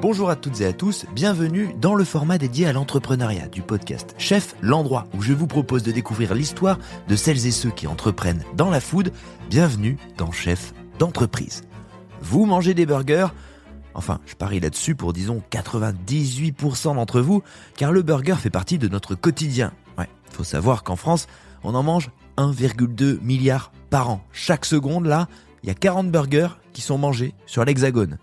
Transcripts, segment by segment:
Bonjour à toutes et à tous, bienvenue dans le format dédié à l'entrepreneuriat du podcast Chef, l'endroit où je vous propose de découvrir l'histoire de celles et ceux qui entreprennent dans la food. Bienvenue dans Chef d'entreprise. Vous mangez des burgers ? Enfin, je parie là-dessus pour disons 98% d'entre vous, car le burger fait partie de notre quotidien. Ouais, faut savoir qu'en France, on en mange 1,2 milliard par an. Chaque seconde, là, il y a 40 burgers qui sont mangés sur l'Hexagone.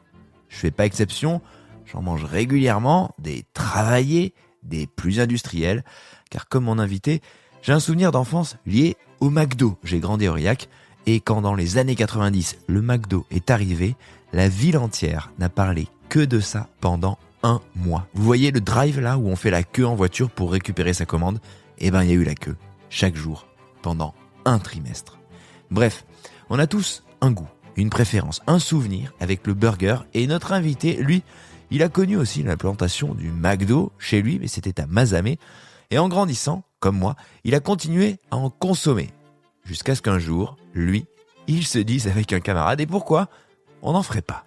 Je fais pas exception, j'en mange régulièrement, des travaillés, des plus industriels, car comme mon invité, j'ai un souvenir d'enfance lié au McDo. J'ai grandi à Aurillac, et quand dans les années 90, le McDo est arrivé, la ville entière n'a parlé que de ça pendant un mois. Vous voyez le drive là où on fait la queue en voiture pour récupérer sa commande ? Eh ben il y a eu la queue, chaque jour, pendant un trimestre. Bref, on a tous un goût, une préférence, un souvenir avec le burger, et notre invité, lui, il a connu aussi l'implantation du McDo chez lui, mais c'était à Mazamet, et en grandissant, comme moi, il a continué à en consommer, jusqu'à ce qu'un jour, lui, il se dise avec un camarade, et pourquoi on n'en ferait pas ?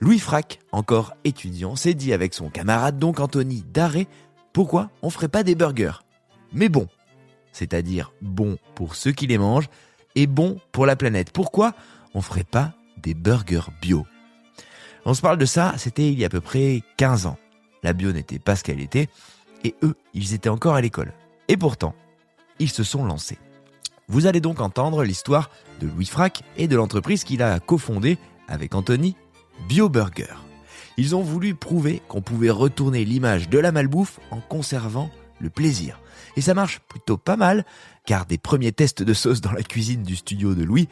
Louis Frac, encore étudiant, s'est dit avec son camarade donc Anthony Darré, pourquoi on ferait pas des burgers ? Mais bon, c'est-à-dire bon pour ceux qui les mangent, et bon pour la planète. Pourquoi on ferait pas des burgers bio ? On se parle de ça, c'était il y a à peu près 15 ans. La bio n'était pas ce qu'elle était, et eux, ils étaient encore à l'école. Et pourtant, ils se sont lancés. Vous allez donc entendre l'histoire de Louis Frac et de l'entreprise qu'il a cofondée avec Anthony, BioBurger. Ils ont voulu prouver qu'on pouvait retourner l'image de la malbouffe en conservant le plaisir. Et ça marche plutôt pas mal, car des premiers tests de sauce dans la cuisine du studio de Louis,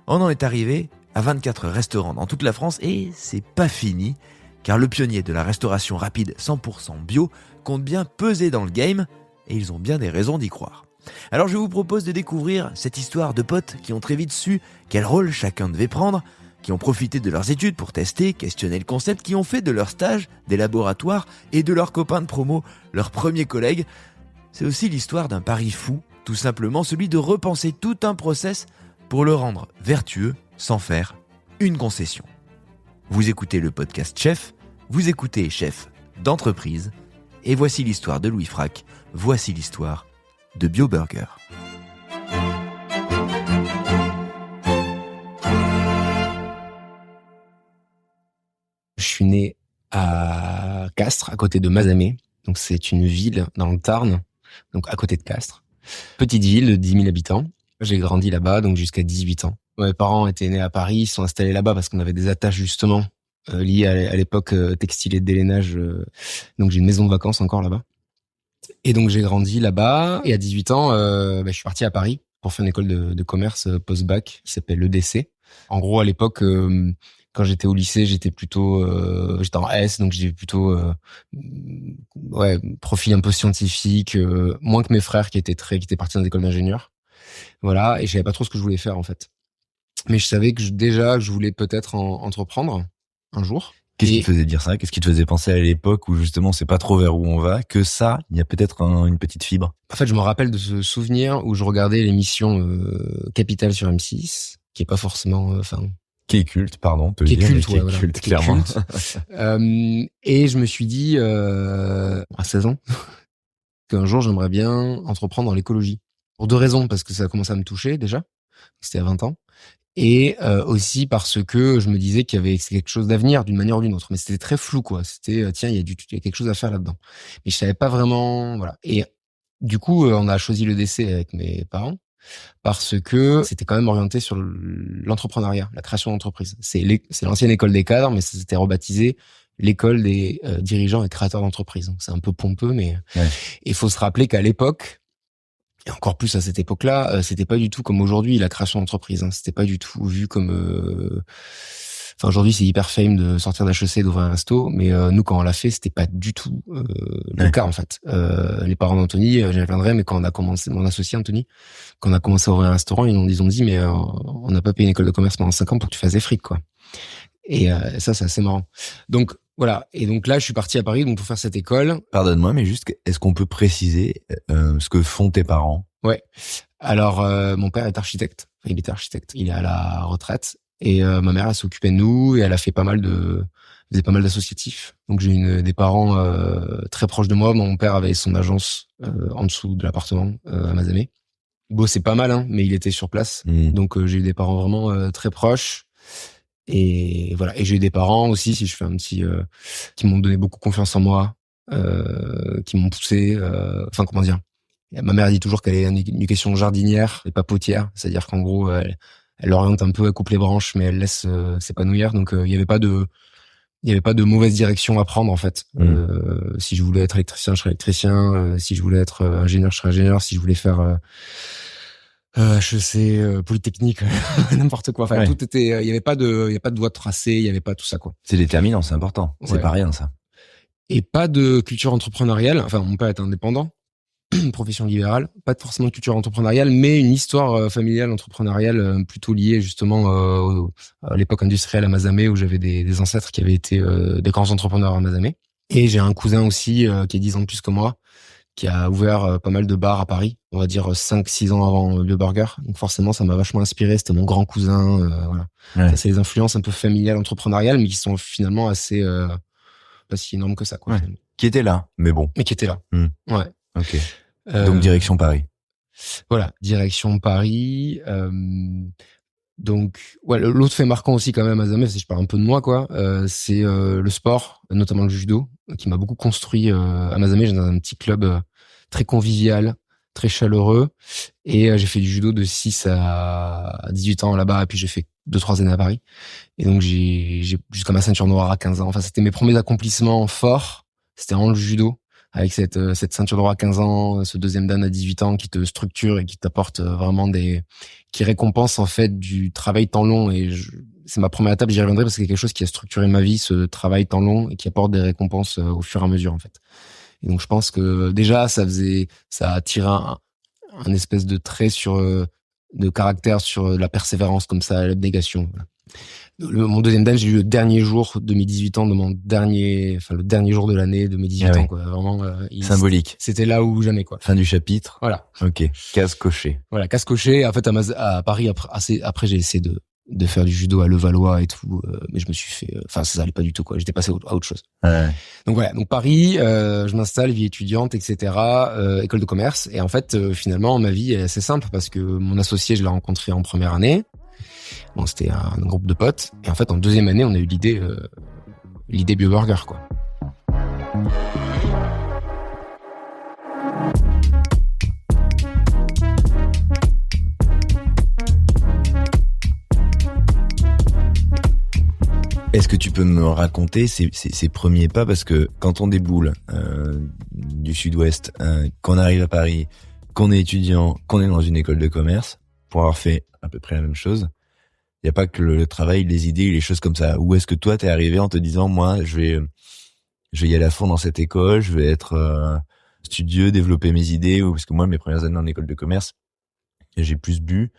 on en est arrivé à 24 restaurants dans toute la France, et c'est pas fini, car le pionnier de la restauration rapide 100% bio compte bien peser dans le game, et ils ont bien des raisons d'y croire. Alors je vous propose de découvrir cette histoire de potes qui ont très vite su quel rôle chacun devait prendre, qui ont profité de leurs études pour tester, questionner le concept, qui ont fait de leur stage des laboratoires et de leurs copains de promo leurs premiers collègues. C'est aussi l'histoire d'un pari fou, tout simplement celui de repenser tout un process pour le rendre vertueux sans faire une concession. Vous écoutez le podcast Chef, vous écoutez Chef d'entreprise, et voici l'histoire de Louis Frac, voici l'histoire de BioBurger. Je suis né à Castres, à côté de Mazamet. Donc c'est une ville dans le Tarn, donc à côté de Castres. Petite ville de 10 000 habitants. J'ai grandi là-bas, donc jusqu'à 18 ans. Mes parents étaient nés à Paris, ils sont installés là-bas parce qu'on avait des attaches justement liées à l'époque textile et de délainage. Donc j'ai une maison de vacances encore là-bas. Et donc j'ai grandi là-bas. Et à 18 ans, je suis parti à Paris pour faire une école de commerce post-bac qui s'appelle l'EDC. En gros, à l'époque, quand j'étais au lycée, j'étais en S, donc j'étais plutôt profil un peu scientifique, moins que mes frères qui étaient partis dans des écoles d'ingénieurs. Voilà, et je savais pas trop ce que je voulais faire en fait. Mais je savais que je voulais peut-être entreprendre un jour. Qu'est-ce qui te faisait dire ça ? Qu'est-ce qui te faisait penser à l'époque où justement c'est pas trop vers où on va, que ça, il y a peut-être une petite fibre ? En fait, je me rappelle de ce souvenir où je regardais l'émission Capital sur M6, qui est pas forcément, qui est culte, pardon, qui est culte, qui est culte, clairement. Et je me suis dit à 16 ans qu'un jour j'aimerais bien entreprendre dans l'écologie. Pour deux raisons, parce que ça a commencé à me toucher déjà, c'était à 20 ans, et aussi parce que je me disais qu'il y avait quelque chose d'avenir d'une manière ou d'une autre, mais c'était très flou quoi. C'était tiens, il y a quelque chose à faire là-dedans, mais je savais pas vraiment, voilà. Et du coup, on a choisi le décès avec mes parents parce que c'était quand même orienté sur l'entrepreneuriat, la création d'entreprise. C'est l'ancienne école des cadres, mais ça s'était rebaptisé l'école des dirigeants et créateurs d'entreprise. Donc c'est un peu pompeux, mais il faut se rappeler qu'à l'époque, et encore plus à cette époque-là, c'était pas du tout comme aujourd'hui la création d'entreprise. C'était pas du tout vu comme. Aujourd'hui, c'est hyper fame de sortir d'HEC et d'ouvrir un resto, mais nous, quand on l'a fait, c'était pas du tout le cas en fait. Les parents d'Anthony, j'y reviendrai, mais quand on a commencé, mon associé Anthony, quand on a commencé à ouvrir un restaurant, ils ont dit mais on n'a pas payé une école de commerce pendant 5 ans pour que tu fasses des frites quoi. Et ça, c'est assez marrant. Donc voilà. Et donc là, je suis parti à Paris donc pour faire cette école. Pardonne-moi, mais juste, est-ce qu'on peut préciser ce que font tes parents ? Ouais. Alors, mon père est architecte. Il était architecte. Il est à la retraite. Et ma mère, elle s'occupait de nous et elle a fait faisait pas mal d'associatifs. Donc j'ai des parents très proches de moi. Mon père avait son agence en dessous de l'appartement à Mazamet. Bon, c'est pas mal, hein, mais il était sur place. Donc j'ai eu des parents vraiment très proches. Et voilà. Et j'ai eu des parents aussi, si je fais un petit, qui m'ont donné beaucoup confiance en moi, qui m'ont poussé. Enfin, comment dire. Ma mère dit toujours qu'elle est une éducation jardinière et pas potière. C'est-à-dire qu'en gros, elle oriente un peu, elle coupe les branches, mais elle laisse s'épanouir. Donc il y avait pas de mauvaise direction à prendre en fait. Si je voulais être électricien, je serais électricien. Si je voulais être ingénieur, je serais ingénieur. Si je voulais faire HEC, Polytechnique, n'importe quoi. Enfin, tout était. Il y avait pas de voie tracée. Il y avait pas tout ça quoi. C'est déterminant, c'est important. C'est pas rien ça. Et pas de culture entrepreneuriale. Enfin, mon père est indépendant. Profession libérale, pas forcément de culture entrepreneuriale, mais une histoire familiale entrepreneuriale plutôt liée justement à l'époque industrielle à Mazamet, où j'avais des ancêtres qui avaient été des grands entrepreneurs à Mazamet. Et j'ai un cousin aussi qui est 10 ans de plus que moi, qui a ouvert pas mal de bars à Paris, on va dire 5-6 ans avant BioBurger. Donc forcément, ça m'a vachement inspiré, c'était mon grand cousin. Voilà. Ça, c'est les influences un peu familiales entrepreneuriales, mais qui sont finalement assez pas si énormes que ça. Quoi, qui étaient là, mais bon. Mais qui étaient là. Ouais. Ok. Donc direction Paris. Voilà, direction Paris. Donc, ouais, l'autre fait marquant aussi quand même à Mazamet, si je parle un peu de moi, quoi, c'est le sport, notamment le judo, qui m'a beaucoup construit à Mazamet. J'ai dans un petit club très convivial, très chaleureux, et j'ai fait du judo de 6 à 18 ans là-bas, et puis j'ai fait 2-3 années à Paris. Et donc j'ai jusqu'à ma ceinture noire à 15 ans. Enfin, c'était mes premiers accomplissements forts. C'était en le judo, avec cette ceinture noire à 15 ans, ce deuxième dan à 18 ans qui te structure et qui t'apporte vraiment qui récompense en fait du travail temps long. Et c'est ma première étape, j'y reviendrai parce que c'est quelque chose qui a structuré ma vie, ce travail temps long, et qui apporte des récompenses au fur et à mesure en fait. Et donc je pense que déjà ça a tiré un espèce de trait de caractère sur la persévérance comme ça, l'abnégation. Voilà. Mon deuxième dan, j'ai eu le dernier jour de mes 18 ans, le dernier jour de l'année de mes 18 ans, quoi. Vraiment, symbolique. C'était là ou jamais, quoi. Fin du chapitre. Voilà. Ok. Case cochée. Voilà, case cochée. En fait, à Paris, après, j'ai essayé de faire du judo à Levallois et tout, mais je me suis fait, ça allait pas du tout, quoi. J'étais passé à autre chose. Ouais. Donc voilà. Donc Paris, je m'installe, vie étudiante, etc., école de commerce. Et en fait, finalement, ma vie est assez simple parce que mon associé, je l'ai rencontré en première année. Bon, c'était un groupe de potes. Et en fait, en deuxième année, on a eu l'idée BioBurger, quoi. Est-ce que tu peux me raconter ces premiers pas, parce que quand on déboule du sud-ouest, qu'on arrive à Paris, qu'on est étudiant, qu'on est dans une école de commerce, pour avoir fait à peu près la même chose, il n'y a pas que le travail, les idées, les choses comme ça. Où est-ce que toi t'es arrivé en te disant, moi je vais y aller à fond dans cette école, je vais être studieux, développer mes idées, ou parce que moi mes premières années en école de commerce, j'ai plus bu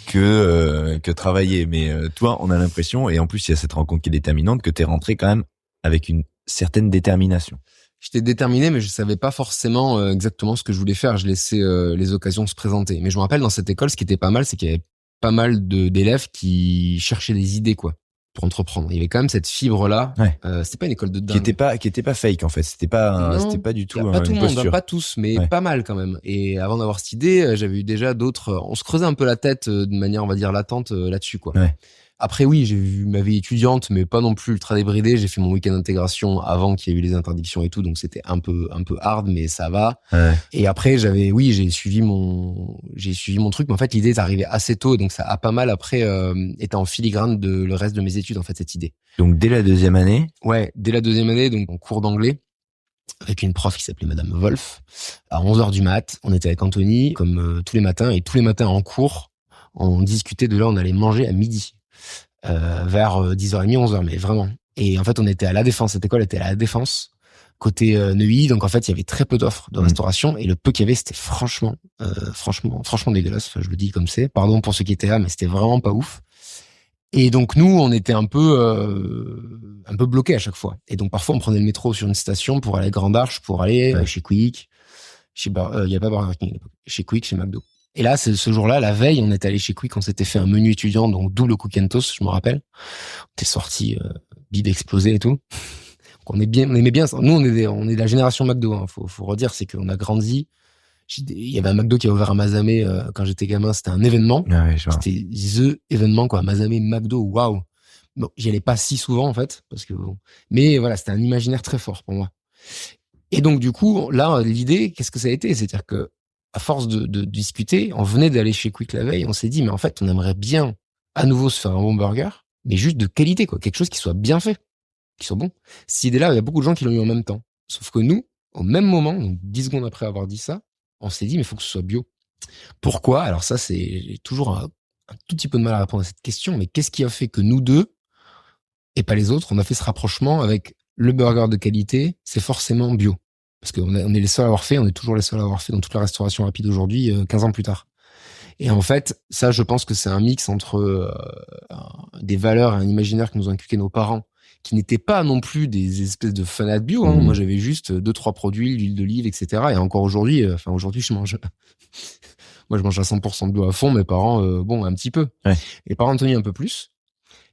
que travailler. Mais toi, on a l'impression, et en plus il y a cette rencontre qui est déterminante, que t'es rentré quand même avec une certaine détermination. J'étais déterminé, mais je savais pas forcément exactement ce que je voulais faire. Je laissais les occasions se présenter. Mais je me rappelle, dans cette école, ce qui était pas mal, c'est qu'il y avait pas mal d'élèves qui cherchaient des idées, quoi, pour entreprendre. Il y avait quand même cette fibre-là. Ouais. C'était pas une école de dingue. Qui était pas fake, en fait. C'était pas du tout pas tout une le monde, posture. pas tous, mais pas mal quand même. Et avant d'avoir cette idée, j'avais eu déjà d'autres. On se creusait un peu la tête de manière, on va dire, latente là-dessus, quoi. Ouais. Après, oui, j'ai vu ma vie étudiante, mais pas non plus ultra débridée. J'ai fait mon week-end d'intégration avant qu'il y ait eu les interdictions et tout, donc c'était un peu hard, mais ça va. Ouais. Et après, j'ai suivi mon truc, mais en fait, l'idée est arrivée assez tôt, donc ça a pas mal après été en filigrane de le reste de mes études, en fait, cette idée. Donc dès la deuxième année? Ouais, dès la deuxième année, donc en cours d'anglais, avec une prof qui s'appelait Madame Wolf, à 11h du mat, on était avec Anthony, comme tous les matins, et tous les matins en cours, on discutait de là, on allait manger à midi. Vers 10h30, 11h, mais vraiment. Et en fait, on était à La Défense. Cette école était à La Défense, côté Neuilly. Donc en fait, il y avait très peu d'offres de restauration. Et le peu qu'il y avait, c'était franchement dégueulasse. Enfin, je le dis comme c'est. Pardon pour ceux qui étaient là, mais c'était vraiment pas ouf. Et donc nous, on était un peu bloqués à chaque fois. Et donc parfois, on prenait le métro sur une station pour aller à Grande Arche, pour aller chez Quick. Il y a pas Burger King à l'époque. Chez Quick, chez McDo. Et là, c'est ce jour-là, la veille, on est allé chez Quick, on s'était fait un menu étudiant, donc double cookie and toast, je me rappelle. On était sortis, bide explosé et tout. Donc on aimait bien ça. Nous, on est de la génération McDo, hein. Faut redire, c'est qu'on a grandi. Il y avait un McDo qui a ouvert à Mazamet, quand j'étais gamin, c'était un événement. Ah ouais, je vois. C'était the événement, quoi. Mazamet, McDo, waouh. Bon, j'y allais pas si souvent, en fait, parce que bon. Mais voilà, c'était un imaginaire très fort pour moi. Et donc, du coup, là, l'idée, qu'est-ce que ça a été? C'est-à-dire que, à force de discuter, on venait d'aller chez Quick la veille, on s'est dit, mais en fait, on aimerait bien à nouveau se faire un bon burger, mais juste de qualité, quoi. Quelque chose qui soit bien fait, qui soit bon. Cette idée-là, il y a beaucoup de gens qui l'ont eu en même temps. Sauf que nous, au même moment, donc 10 secondes après avoir dit ça, on s'est dit, mais il faut que ce soit bio. Pourquoi? Alors ça, j'ai toujours un tout petit peu de mal à répondre à cette question, mais qu'est-ce qui a fait que nous deux, et pas les autres, on a fait ce rapprochement avec le burger de qualité, c'est forcément bio. Parce qu'on est les seuls à avoir fait, on est toujours les seuls à avoir fait dans toute la restauration rapide aujourd'hui, 15 ans plus tard. Et en fait, ça, je pense que c'est un mix entre des valeurs et un imaginaire que nous ont inculqué nos parents, qui n'étaient pas non plus des espèces de fanats de bio. Hein. Moi, j'avais juste 2-3 produits, l'huile d'olive, etc. Et encore aujourd'hui, aujourd'hui, je mange... Moi, je mange à 100% de bio à fond. Mes parents, bon, un petit peu. Ouais. Les parents Anthony un peu plus.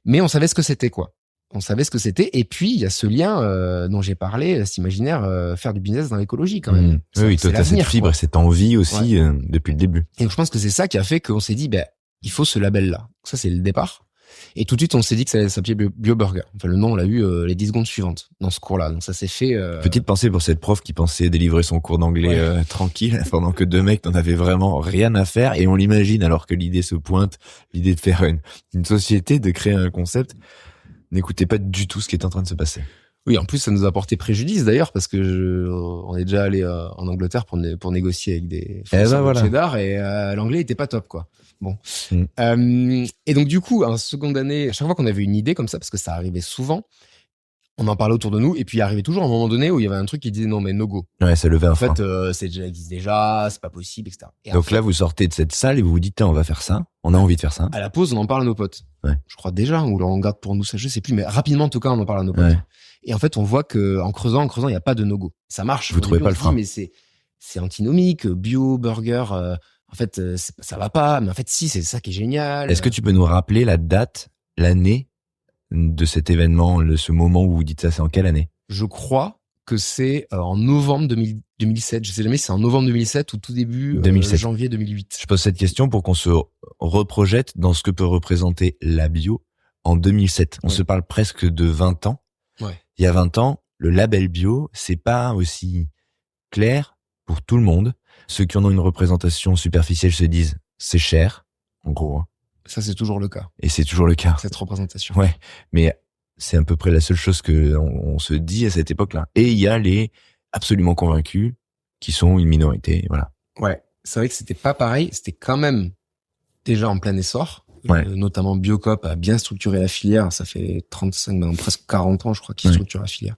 Mais on savait ce que c'était, quoi. On savait ce que c'était. Et puis, il y a ce lien dont j'ai parlé, cet imaginaire, faire du business dans l'écologie, quand même. Oui, toi, t'as cette fibre, cette envie aussi depuis le début. Et donc, je pense que c'est ça qui a fait qu'on s'est dit, ben, il faut ce label-là. Ça, c'est le départ. Et tout de suite, on s'est dit que ça allait s'appeler Bio Burger. Enfin, le nom, on l'a eu les 10 secondes suivantes dans ce cours-là. Donc, ça s'est fait... Petite pensée pour cette prof qui pensait délivrer son cours d'anglais tranquille, pendant que deux mecs n'en avaient vraiment rien à faire. Et on l'imagine, alors que l'idée se pointe, l'idée de faire une société, de créer un concept, n'écoutez pas du tout ce qui est en train de se passer. Oui, en plus, ça nous a porté préjudice d'ailleurs, parce que on est déjà allé en Angleterre pour négocier avec des fournisseurs de cheddar, et l'anglais était pas top, quoi. Bon. Et donc, du coup, en seconde année, à chaque fois qu'on avait une idée comme ça, parce que ça arrivait souvent, on en parlait autour de nous, et puis il arrivait toujours un moment donné où il y avait un truc qui disait non, mais no go. Ouais, ça levait un frein. En fait, ça existe déjà, c'est pas possible, etc. Et donc là, vous sortez de cette salle et vous vous dites, on va faire ça, on a envie de faire ça. À la pause, on en parle à nos potes. Ouais. Je crois déjà, ou on garde pour nous ça, je sais plus, mais rapidement, en tout cas, on en parle à nos potes. Ouais. Et en fait, on voit que en creusant, il n'y a pas de no-go. Ça marche. Vous trouvez pas le frein. Mais c'est antinomique, bio, burger, en fait, ça va pas. Mais en fait, si, c'est ça qui est génial. Est-ce que tu peux nous rappeler la date, l'année de cet événement, ce moment où vous dites ça, c'est en quelle année? Je crois que c'est en novembre 2007. Je sais jamais si c'est en novembre 2007 ou tout début 2007. Janvier 2008. Je pose cette question pour qu'on se reprojette dans ce que peut représenter la bio en 2007. On se parle presque de 20 ans. Ouais. Il y a 20 ans, le label bio, c'est pas aussi clair pour tout le monde. Ceux qui en ont une représentation superficielle se disent c'est cher, en gros. Ça, c'est toujours le cas. Et c'est toujours le cas. Cette représentation. Ouais. Mais c'est à peu près la seule chose que on se dit à cette époque-là. Et il y a les absolument convaincus qui sont une minorité, voilà. Ouais. C'est vrai que c'était pas pareil. C'était quand même déjà en plein essor. Ouais. Notamment Biocop a bien structuré la filière. Ça fait 35, presque 40 ans, je crois, qu'il structure la filière.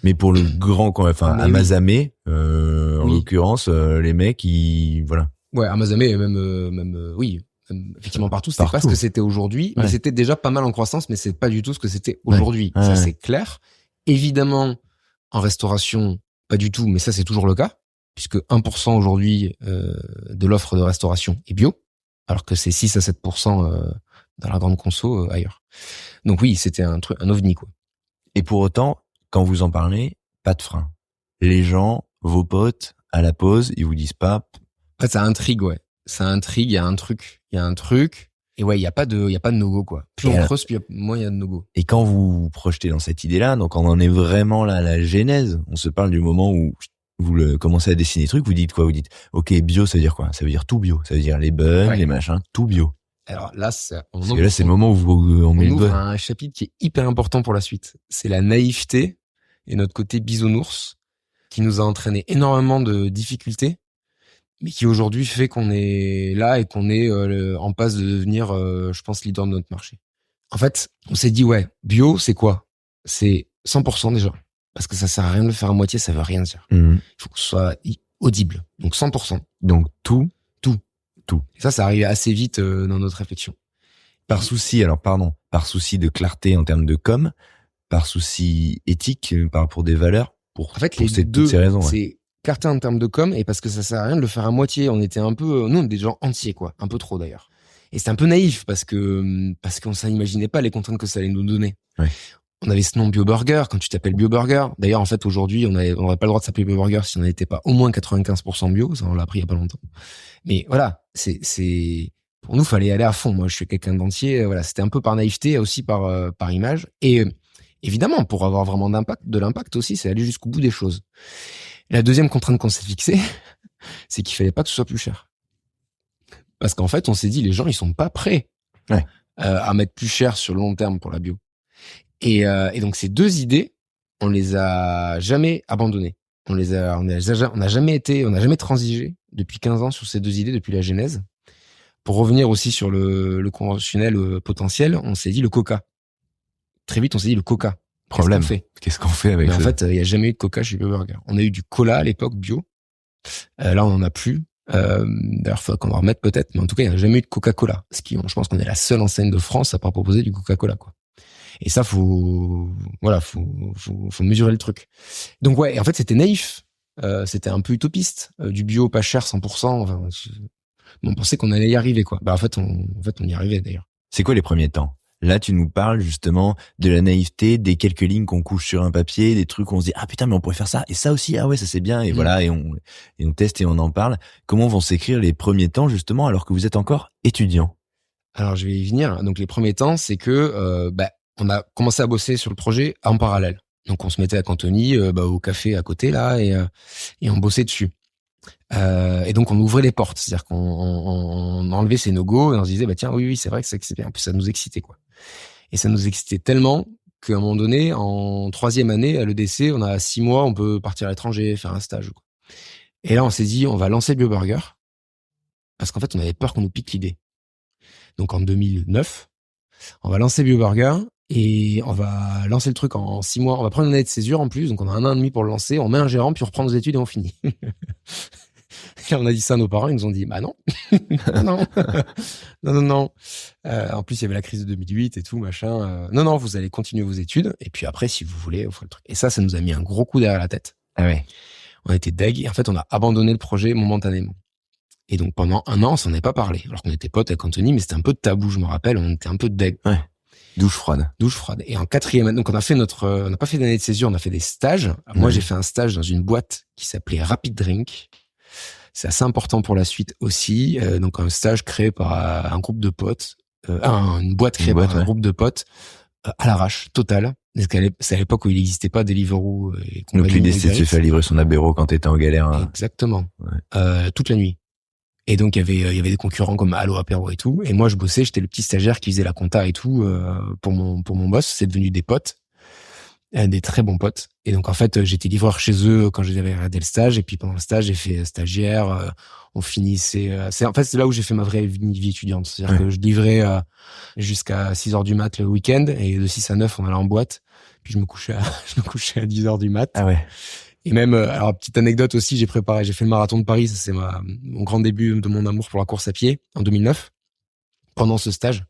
Mais pour le grand, à Mazamet, en l'occurrence, les mecs, voilà. Ouais, à Mazamet, même, effectivement partout. C'était pas ce que c'était aujourd'hui, mais c'était déjà pas mal en croissance, mais c'est pas du tout ce que c'était aujourd'hui. Ça, c'est clair. Évidemment, en restauration, pas du tout, mais ça, c'est toujours le cas, puisque 1% aujourd'hui de l'offre de restauration est bio, alors que c'est 6 à 7% dans la grande conso ailleurs. Donc oui, c'était un ovni, quoi. Et pour autant, quand vous en parlez, pas de frein. Les gens, vos potes, à la pause, ils vous disent pas. En fait, ça intrigue, ouais. Ça intrigue, il y a un truc. Et ouais, il y a pas de no-go, quoi. Plus on creuse, moins il y a de no-go. Et quand vous vous projetez dans cette idée-là, donc on en est vraiment là, la genèse. On se parle du moment où vous commencez à dessiner des trucs, vous dites quoi? Vous dites, ok, bio, ça veut dire quoi? Ça veut dire tout bio. Ça veut dire les buns, les machins, tout bio. Alors là, c'est le moment où on met le doigt. Un chapitre qui est hyper important pour la suite. C'est la naïveté et notre côté bisounours qui nous a entraîné énormément de difficultés, mais qui aujourd'hui fait qu'on est là et qu'on est en passe de devenir, je pense, leader de notre marché. En fait, on s'est dit, bio, c'est quoi? C'est 100% déjà. Parce que ça sert à rien de le faire à moitié, ça veut rien dire. Il faut que ce soit audible. Donc 100%. Donc tout. Et ça arrive assez vite dans notre réflexion. Par souci de clarté en termes de com, par souci éthique, par rapport des valeurs, toutes ces raisons. C'est écarté en termes de com et parce que ça sert à rien de le faire à moitié. On était un peu, nous, on est des gens entiers, quoi. Un peu trop, d'ailleurs. Et c'était un peu naïf parce qu'on s'imaginait pas les contraintes que ça allait nous donner. Ouais. On avait ce nom BioBurger, quand tu t'appelles BioBurger. D'ailleurs, en fait, aujourd'hui, on n'aurait pas le droit de s'appeler BioBurger si on n'était pas au moins 95% bio. Ça, on l'a appris il y a pas longtemps. Mais voilà, pour nous, fallait aller à fond. Moi, je suis quelqu'un d'entier. Voilà, c'était un peu par naïveté, aussi par image. Et évidemment, pour avoir vraiment de l'impact aussi, c'est aller jusqu'au bout des choses. La deuxième contrainte qu'on s'est fixée, c'est qu'il fallait pas que ce soit plus cher. Parce qu'en fait, on s'est dit, les gens, ils sont pas prêts à mettre plus cher sur le long terme pour la bio. Et donc, ces deux idées, on les a jamais abandonnées. On n'a jamais transigé depuis 15 ans sur ces deux idées, depuis la genèse. Pour revenir aussi sur le conventionnel potentiel, on s'est dit le coca. Très vite, on s'est dit le coca. Problème. Qu'est-ce qu'on fait avec ça? En fait, il n'y a jamais eu de coca chez BioBurger. On a eu du cola à l'époque bio. Là, on n'en a plus. D'ailleurs, faut qu'on en remette peut-être, mais en tout cas, il n'y a jamais eu de Coca-Cola. Je pense qu'on est la seule enseigne de France à pas proposer du Coca-Cola, quoi. Et ça, faut mesurer le truc. Donc ouais, et en fait, c'était naïf. C'était un peu utopiste. Du bio pas cher, 100%. Enfin, on pensait qu'on allait y arriver, quoi. En fait, on y arrivait d'ailleurs. C'est quoi les premiers temps? Là, tu nous parles justement de la naïveté, des quelques lignes qu'on couche sur un papier, des trucs où on se dit ah putain mais on pourrait faire ça et ça aussi, ah ouais ça c'est bien et voilà et on teste et on en parle. Comment vont s'écrire les premiers temps justement alors que vous êtes encore étudiant? Alors je vais y venir. Donc les premiers temps, c'est que on a commencé à bosser sur le projet en parallèle. Donc on se mettait avec Anthony au café à côté là et on bossait dessus. Et donc on ouvrait les portes, c'est-à-dire qu'on enlevait ces no-go et on se disait tiens oui c'est vrai que c'est bien. Puis ça nous excitait quoi. Et ça nous excitait tellement qu'à un moment donné, en 3e année à l'EDC, on a 6 mois, on peut partir à l'étranger, faire un stage. Quoi. Et là on s'est dit on va lancer BioBurger parce qu'en fait on avait peur qu'on nous pique l'idée. Donc en 2009, on va lancer BioBurger et on va lancer le truc en 6 mois. On va prendre une année de césure en plus, donc on a 1 an et demi pour le lancer. On met un gérant, puis on reprend nos études et on finit. Et on a dit ça à nos parents, ils nous ont dit non, non. En plus, il y avait la crise de 2008 et tout, machin. Non, vous allez continuer vos études et puis après, si vous voulez, vous ferez le truc. Et ça nous a mis un gros coup derrière la tête. Ah ouais. On était deg et en fait, on a abandonné le projet momentanément. Et donc pendant 1 an, on s'en est pas parlé. Alors qu'on était potes avec Anthony, mais c'était un peu tabou, je me rappelle. On était un peu deg. Ouais. Douche froide. Et en 4e année, donc on n'a pas fait d'année de césure, on a fait des stages. Moi, j'ai fait un stage dans une boîte qui s'appelait Rapid Drink. C'est assez important pour la suite aussi. Donc un stage créé par un groupe de potes, une boîte créée par un groupe de potes à l'arrache, total. C'est à l'époque où il n'existait pas Deliveroo et compagnie. Donc l'idée c'était de se faire livrer son apéro quand t'étais en galère. Hein. Exactement. Ouais. Toute la nuit. Et donc il y avait des concurrents comme Allo Apéro et tout. Et moi je bossais, j'étais le petit stagiaire qui faisait la compta et tout pour mon boss. C'est devenu des potes. Des très bons potes. Et donc, en fait, j'étais livreur chez eux quand j'avais arrêté le stage. Et puis, pendant le stage, j'ai fait stagiaire. On finissait... c'est là où j'ai fait ma vraie vie étudiante. C'est-à-dire que je livrais jusqu'à 6h du mat le week-end. Et de 6 à 9, on allait en boîte. Puis, je me couchais à 10h du mat. Ah ouais. Et même, alors, petite anecdote aussi, j'ai fait le marathon de Paris. Ça, c'est mon grand début de mon amour pour la course à pied en 2009. Pendant ce stage.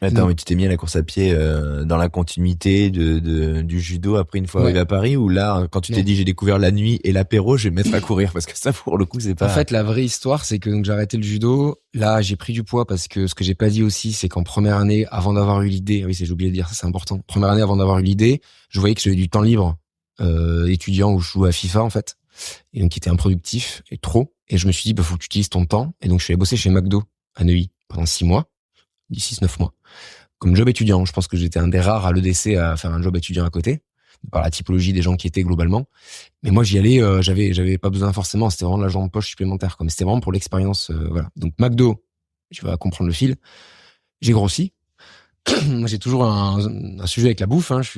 Attends, mais tu t'es mis à la course à pied dans la continuité du judo après une fois arrivé à Paris ou là, quand tu t'es dit j'ai découvert la nuit et l'apéro, je vais me mettre à courir parce que ça, pour le coup, c'est pas... En fait, la vraie histoire, c'est que donc j'ai arrêté le judo. Là, j'ai pris du poids parce que ce que j'ai pas dit aussi, c'est qu'en première année, avant d'avoir eu l'idée, j'ai oublié de dire ça, c'est important. Première année, avant d'avoir eu l'idée, je voyais que j'avais du temps libre étudiant où je jouais à FIFA en fait, et donc qui était improductif et trop. Et je me suis dit, faut que tu utilises ton temps. Et donc je suis allé bosser chez McDo à Neuilly pendant 6 mois, 6-9 mois. Comme job étudiant, je pense que j'étais un des rares à l'EDC à faire un job étudiant à côté, par la typologie des gens qui étaient globalement. Mais moi, j'y allais, j'avais pas besoin forcément, c'était vraiment de l'argent de poche supplémentaire, comme c'était vraiment pour l'expérience, voilà. Donc McDo, tu vas comprendre le fil. J'ai grossi. Moi, j'ai toujours un sujet avec la bouffe, hein. Je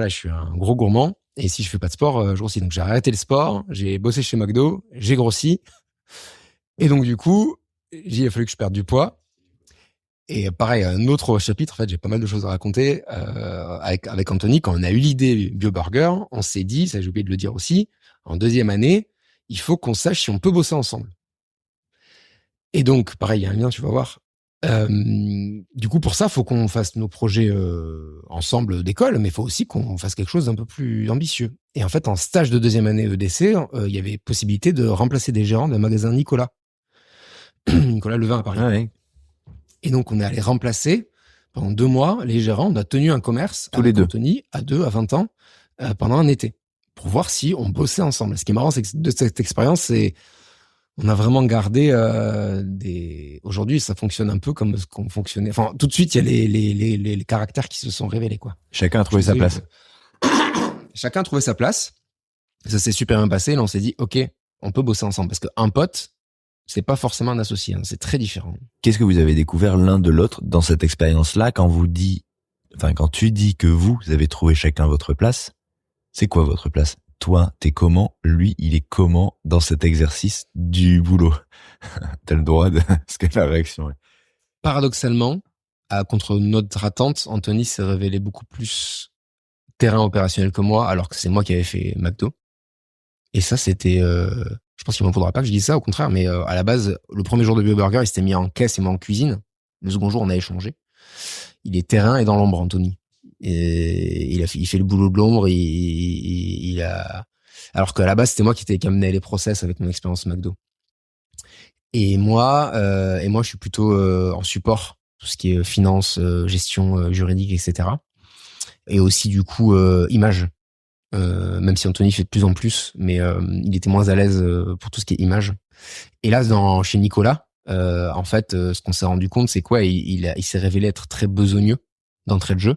suis un gros gourmand. Et si je fais pas de sport, je grossis. Donc j'ai arrêté le sport, j'ai bossé chez McDo, j'ai grossi. Et donc du coup, il a fallu que je perde du poids. Et pareil, un autre chapitre, en fait, j'ai pas mal de choses à raconter avec Anthony. Quand on a eu l'idée BioBurger, on s'est dit, ça j'ai oublié de le dire aussi, en 2e année, il faut qu'on sache si on peut bosser ensemble. Et donc, pareil, il y a un lien, tu vas voir. Du coup, pour ça, faut qu'on fasse nos projets ensemble d'école, mais il faut aussi qu'on fasse quelque chose d'un peu plus ambitieux. Et en fait, en stage de deuxième année EDC, il y avait possibilité de remplacer des gérants d'un magasin Nicolas. Nicolas Levin à Paris. Ah ouais. Et donc, on est allé remplacer pendant 2 mois les gérants. On a tenu un commerce Tous les deux. Anthony à 20 ans pendant un été pour voir si on bossait ensemble. Ce qui est marrant, c'est que de cette expérience, on a vraiment gardé Aujourd'hui, ça fonctionne un peu comme ce qu'on fonctionnait. Enfin, tout de suite, il y a les caractères qui se sont révélés, quoi. Chacun a trouvé sa place. Chacun a trouvé sa place. Ça s'est super bien passé. Là, on s'est dit, OK, on peut bosser ensemble. Parce qu'un pote, c'est pas forcément un associé. C'est très différent. Qu'est-ce que vous avez découvert l'un de l'autre dans cette expérience-là quand tu dis que vous avez trouvé chacun votre place? C'est quoi votre place? Toi, t'es comment? Lui, il est comment dans cet exercice du boulot? T'as le droit de... Ce qu'est la réaction. Ouais. Paradoxalement, contre notre attente, Anthony s'est révélé beaucoup plus terrain opérationnel que moi, alors que c'est moi qui avais fait McDo. Et ça, c'était... je pense qu'il m'en faudra pas que je dise ça, au contraire, mais à la base, le premier jour de BioBurger, il s'était mis en caisse et moi en cuisine. Le second jour, on a échangé. Il est terrain et dans l'ombre, Anthony. Et il fait le boulot de l'ombre. Alors qu'à la base, c'était moi qui amenais les process avec mon expérience McDo. Et moi, je suis plutôt en support, tout ce qui est finance, gestion juridique, etc. Et aussi du coup image. Même si Anthony fait de plus en plus, mais il était moins à l'aise pour tout ce qui est image. Et là, chez Nicolas, en fait, ce qu'on s'est rendu compte, c'est quoi? Il s'est révélé être très besogneux d'entrée de jeu.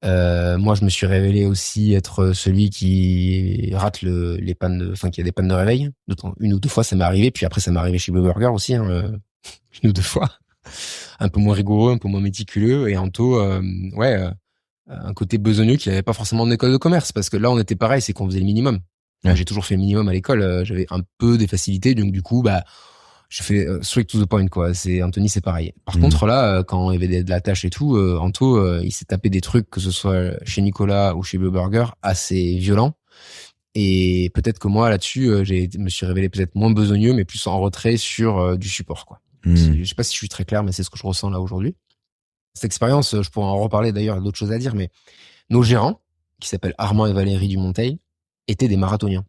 Moi, je me suis révélé aussi être celui qui rate les pannes, qui a des pannes de réveil. Une ou deux fois, ça m'est arrivé. Puis après, ça m'est arrivé chez BioBurger aussi, une ou deux fois. Un peu moins rigoureux, un peu moins méticuleux. Et Anto, un côté besogneux qu'il n'avait pas forcément en école de commerce, parce que là on était pareil, c'est qu'on faisait le minimum. Ouais. J'ai toujours fait le minimum à l'école, j'avais un peu des facilités, donc du coup je fais straight to the point, quoi. Anthony, c'est pareil. Par contre là, quand il y avait de la tâche et tout, Anto il s'est tapé des trucs, que ce soit chez Nicolas ou chez BioBurger, assez violents. Et peut-être que moi là-dessus, me suis révélé peut-être moins besogneux, mais plus en retrait sur du support, quoi. Je sais pas si je suis très clair, mais c'est ce que je ressens là aujourd'hui. Cette expérience, je pourrais en reparler d'ailleurs, il y a d'autres choses à dire, mais nos gérants, qui s'appellent Armand et Valérie Dumonteil, étaient des marathoniens.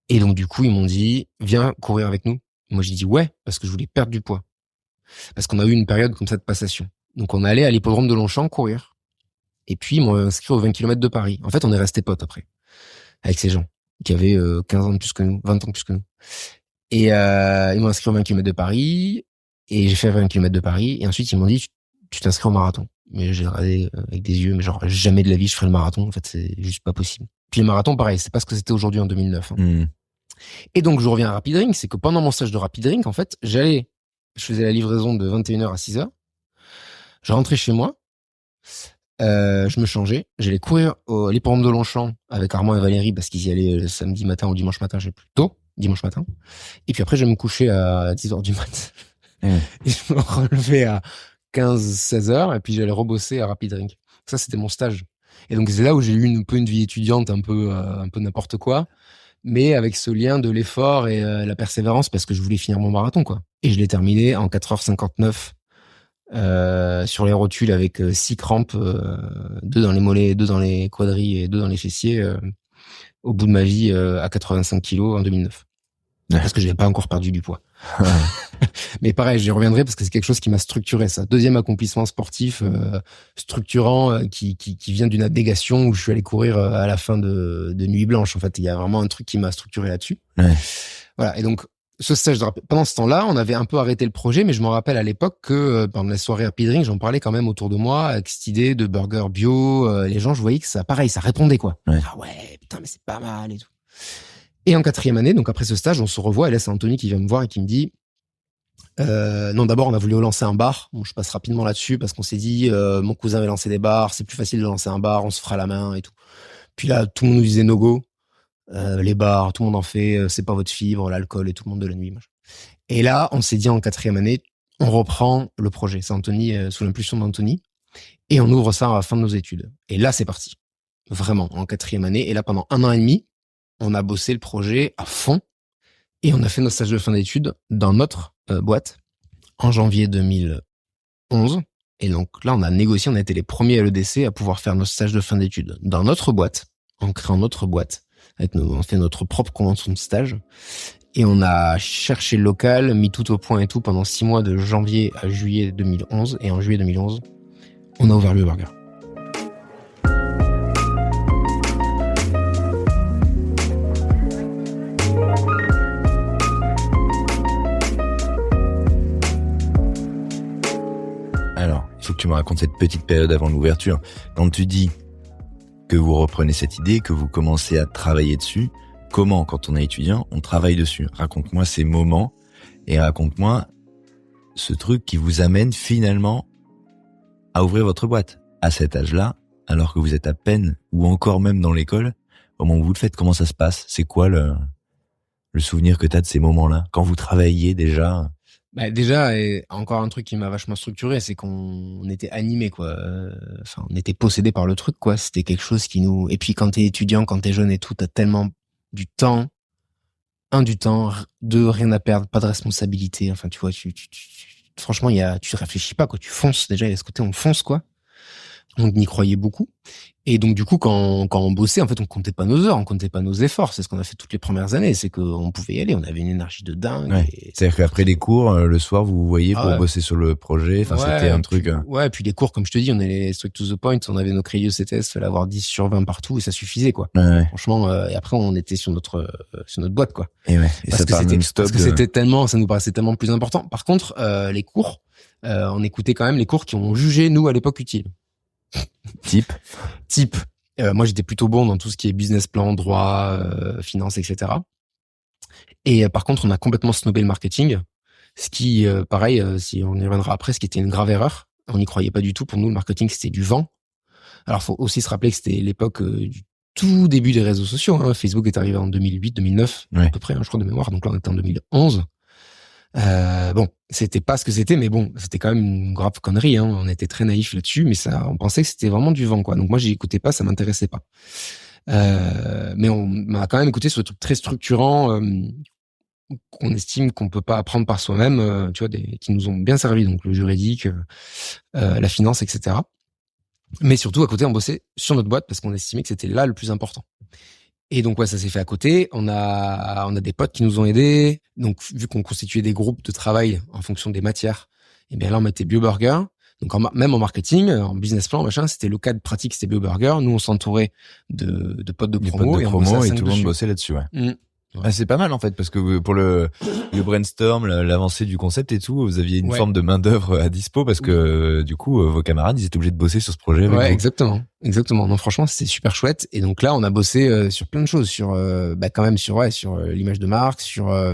Et donc du coup, ils m'ont dit, viens courir avec nous. Moi, j'ai dit ouais, parce que je voulais perdre du poids. Parce qu'on a eu une période comme ça de passation. Donc on allait à l'hippodrome de Longchamp courir. Et puis, ils m'ont inscrit aux 20 km de Paris. En fait, on est restés potes après, avec ces gens, qui avaient 15 ans de plus que nous, 20 ans de plus que nous. Et ils m'ont inscrit aux 20 km de Paris. Et j'ai fait 20 km de Paris. Et ensuite, ils m'ont dit, tu t'inscris au marathon. Mais j'ai regardé avec des yeux, mais genre, jamais de la vie, je ferai le marathon. En fait, c'est juste pas possible. Puis le marathon, pareil, c'est pas ce que c'était aujourd'hui en 2009. Et donc, je reviens à Rapid Drink. C'est que pendant mon stage de Rapid Drink, en fait, je faisais la livraison de 21h à 6h. Je rentrais chez moi. Je me changeais. J'allais courir à l'hippodrome de Longchamp avec Armand et Valérie parce qu'ils y allaient le samedi matin ou dimanche matin, j'ai plus tôt, dimanche matin. Et puis après, je me couchais à 10h du mat'. Et je me relevais à 15-16 heures et puis j'allais rebosser à Rapid Drink. Ça, c'était mon stage. Et donc, c'est là où j'ai eu un peu une vie étudiante, un peu n'importe quoi, mais avec ce lien de l'effort et la persévérance parce que je voulais finir mon marathon, quoi. Et je l'ai terminé en 4h59 sur les rotules avec 6 crampes, 2 dans les mollets, 2 dans les quadrilles et 2 dans les fessiers, au bout de ma vie à 85 kilos en 2009. Parce que j'avais pas encore perdu du poids. Mais pareil, j'y reviendrai parce que c'est quelque chose qui m'a structuré, ça. Deuxième accomplissement sportif structurant qui vient d'une abnégation où je suis allé courir à la fin de Nuit Blanche. En fait, il y a vraiment un truc qui m'a structuré là-dessus. Ouais. Voilà. Et donc, ce stage pendant ce temps-là, on avait un peu arrêté le projet, mais je me rappelle à l'époque que pendant la soirée Rapid Drink, j'en parlais quand même autour de moi avec cette idée de burger bio. Les gens, je voyais que ça, pareil, ça répondait, quoi. Ouais. Ah ouais, putain, mais c'est pas mal et tout. Et en 4e année, donc après ce stage, on se revoit et là c'est Anthony qui vient me voir et qui me dit non, d'abord on a voulu lancer un bar. Bon, je passe rapidement là-dessus parce qu'on s'est dit mon cousin avait lancé des bars, c'est plus facile de lancer un bar, on se fera la main et tout. Puis là tout le monde nous disait no go, les bars, tout le monde en fait, c'est pas votre fibre, l'alcool et tout le monde de la nuit. Et là on s'est dit en 4e année, on reprend le projet. C'est Anthony, sous l'impulsion d'Anthony, et on ouvre ça à la fin de nos études. Et là c'est parti, vraiment en 4e année. Et là pendant 1 an et demi, on a bossé le projet à fond et on a fait nos stages de fin d'études dans notre boîte en janvier 2011. Et donc là, on a négocié, on a été les premiers à l'EDC à pouvoir faire nos stages de fin d'études dans notre boîte, en créant notre boîte. On fait notre propre convention de stage. Et on a cherché le local, mis tout au point et tout pendant 6 mois de janvier à juillet 2011. Et en juillet 2011, on a ouvert le burger. Alors, il faut que tu me racontes cette petite période avant l'ouverture. Quand tu dis que vous reprenez cette idée, que vous commencez à travailler dessus, comment, quand on est étudiant, on travaille dessus? Raconte-moi ces moments et raconte-moi ce truc qui vous amène finalement à ouvrir votre boîte à cet âge-là, alors que vous êtes à peine ou encore même dans l'école. Au moment où vous le faites, comment ça se passe? C'est quoi le souvenir que tu as de ces moments-là? Quand vous travailliez déjà? Déjà, et encore un truc qui m'a vachement structuré, c'est qu'on était animé, quoi. Enfin, on était possédé par le truc, quoi. C'était quelque chose qui nous... Et puis quand t'es étudiant, quand t'es jeune et tout, t'as tellement du temps. Du temps. 2, rien à perdre, pas de responsabilité. Enfin, tu vois, franchement, tu réfléchis pas, quoi. Tu fonces. Déjà, il y a ce côté, on fonce, quoi. On y croyait beaucoup. Et donc, du coup, quand on bossait, en fait, on comptait pas nos heures, on comptait pas nos efforts. C'est ce qu'on a fait toutes les premières années. C'est qu'on pouvait y aller. On avait une énergie de dingue. Ouais. C'est-à-dire qu'après les cours, le soir, vous vous voyez pour bosser sur le projet. Enfin, c'était un truc. Ouais, et puis les cours, comme je te dis, on est les strict to the point. On avait nos crayons CTS, fallait avoir 10 sur 20 partout et ça suffisait, quoi. Ouais. Franchement, et après, on était sur notre boîte, quoi. Et ouais. Et parce que c'était tellement, ça nous paraissait tellement plus important. Par contre, les cours, on écoutait quand même les cours qui ont jugé, nous, à l'époque, utiles. Type. Moi, j'étais plutôt bon dans tout ce qui est business plan, droit, finance, etc. Et par contre, on a complètement snobé le marketing. Ce qui, pareil, si on y reviendra après, ce qui était une grave erreur. On n'y croyait pas du tout. Pour nous, le marketing, c'était du vent. Alors, faut aussi se rappeler que c'était l'époque du tout début des réseaux sociaux. Hein. Facebook est arrivé en 2008, 2009, à peu près, hein, je crois, de mémoire. Donc là, on était en 2011. Bon, c'était pas ce que c'était, mais bon, c'était quand même une grave connerie, hein. On était très naïfs là-dessus, mais on pensait que c'était vraiment du vent, quoi. Donc moi, j'y écoutais pas, ça m'intéressait pas. Mais on m'a quand même écouté sur des trucs très structurants, qu'on estime qu'on peut pas apprendre par soi-même, tu vois, qui nous ont bien servi, donc le juridique, la finance, etc. Mais surtout, à côté, on bossait sur notre boîte parce qu'on estimait que c'était là le plus important. Et donc, ouais, ça s'est fait à côté. On a des potes qui nous ont aidés. Donc, vu qu'on constituait des groupes de travail en fonction des matières, et bien là, on mettait BioBurger. Donc, même en marketing, en business plan, machin, c'était le cas de pratique, c'était BioBurger. Nous, on s'entourait de potes de promo. Et tout le monde bossait là-dessus, ouais. Ouais. Ah, c'est pas mal en fait parce que pour le brainstorm, l'avancée du concept et tout, vous aviez une forme de main d'œuvre à dispo parce que du coup vos camarades ils étaient obligés de bosser sur ce projet avec vous. Exactement. Non, franchement c'était super chouette et donc là on a bossé sur plein de choses, sur quand même sur l'image de marque,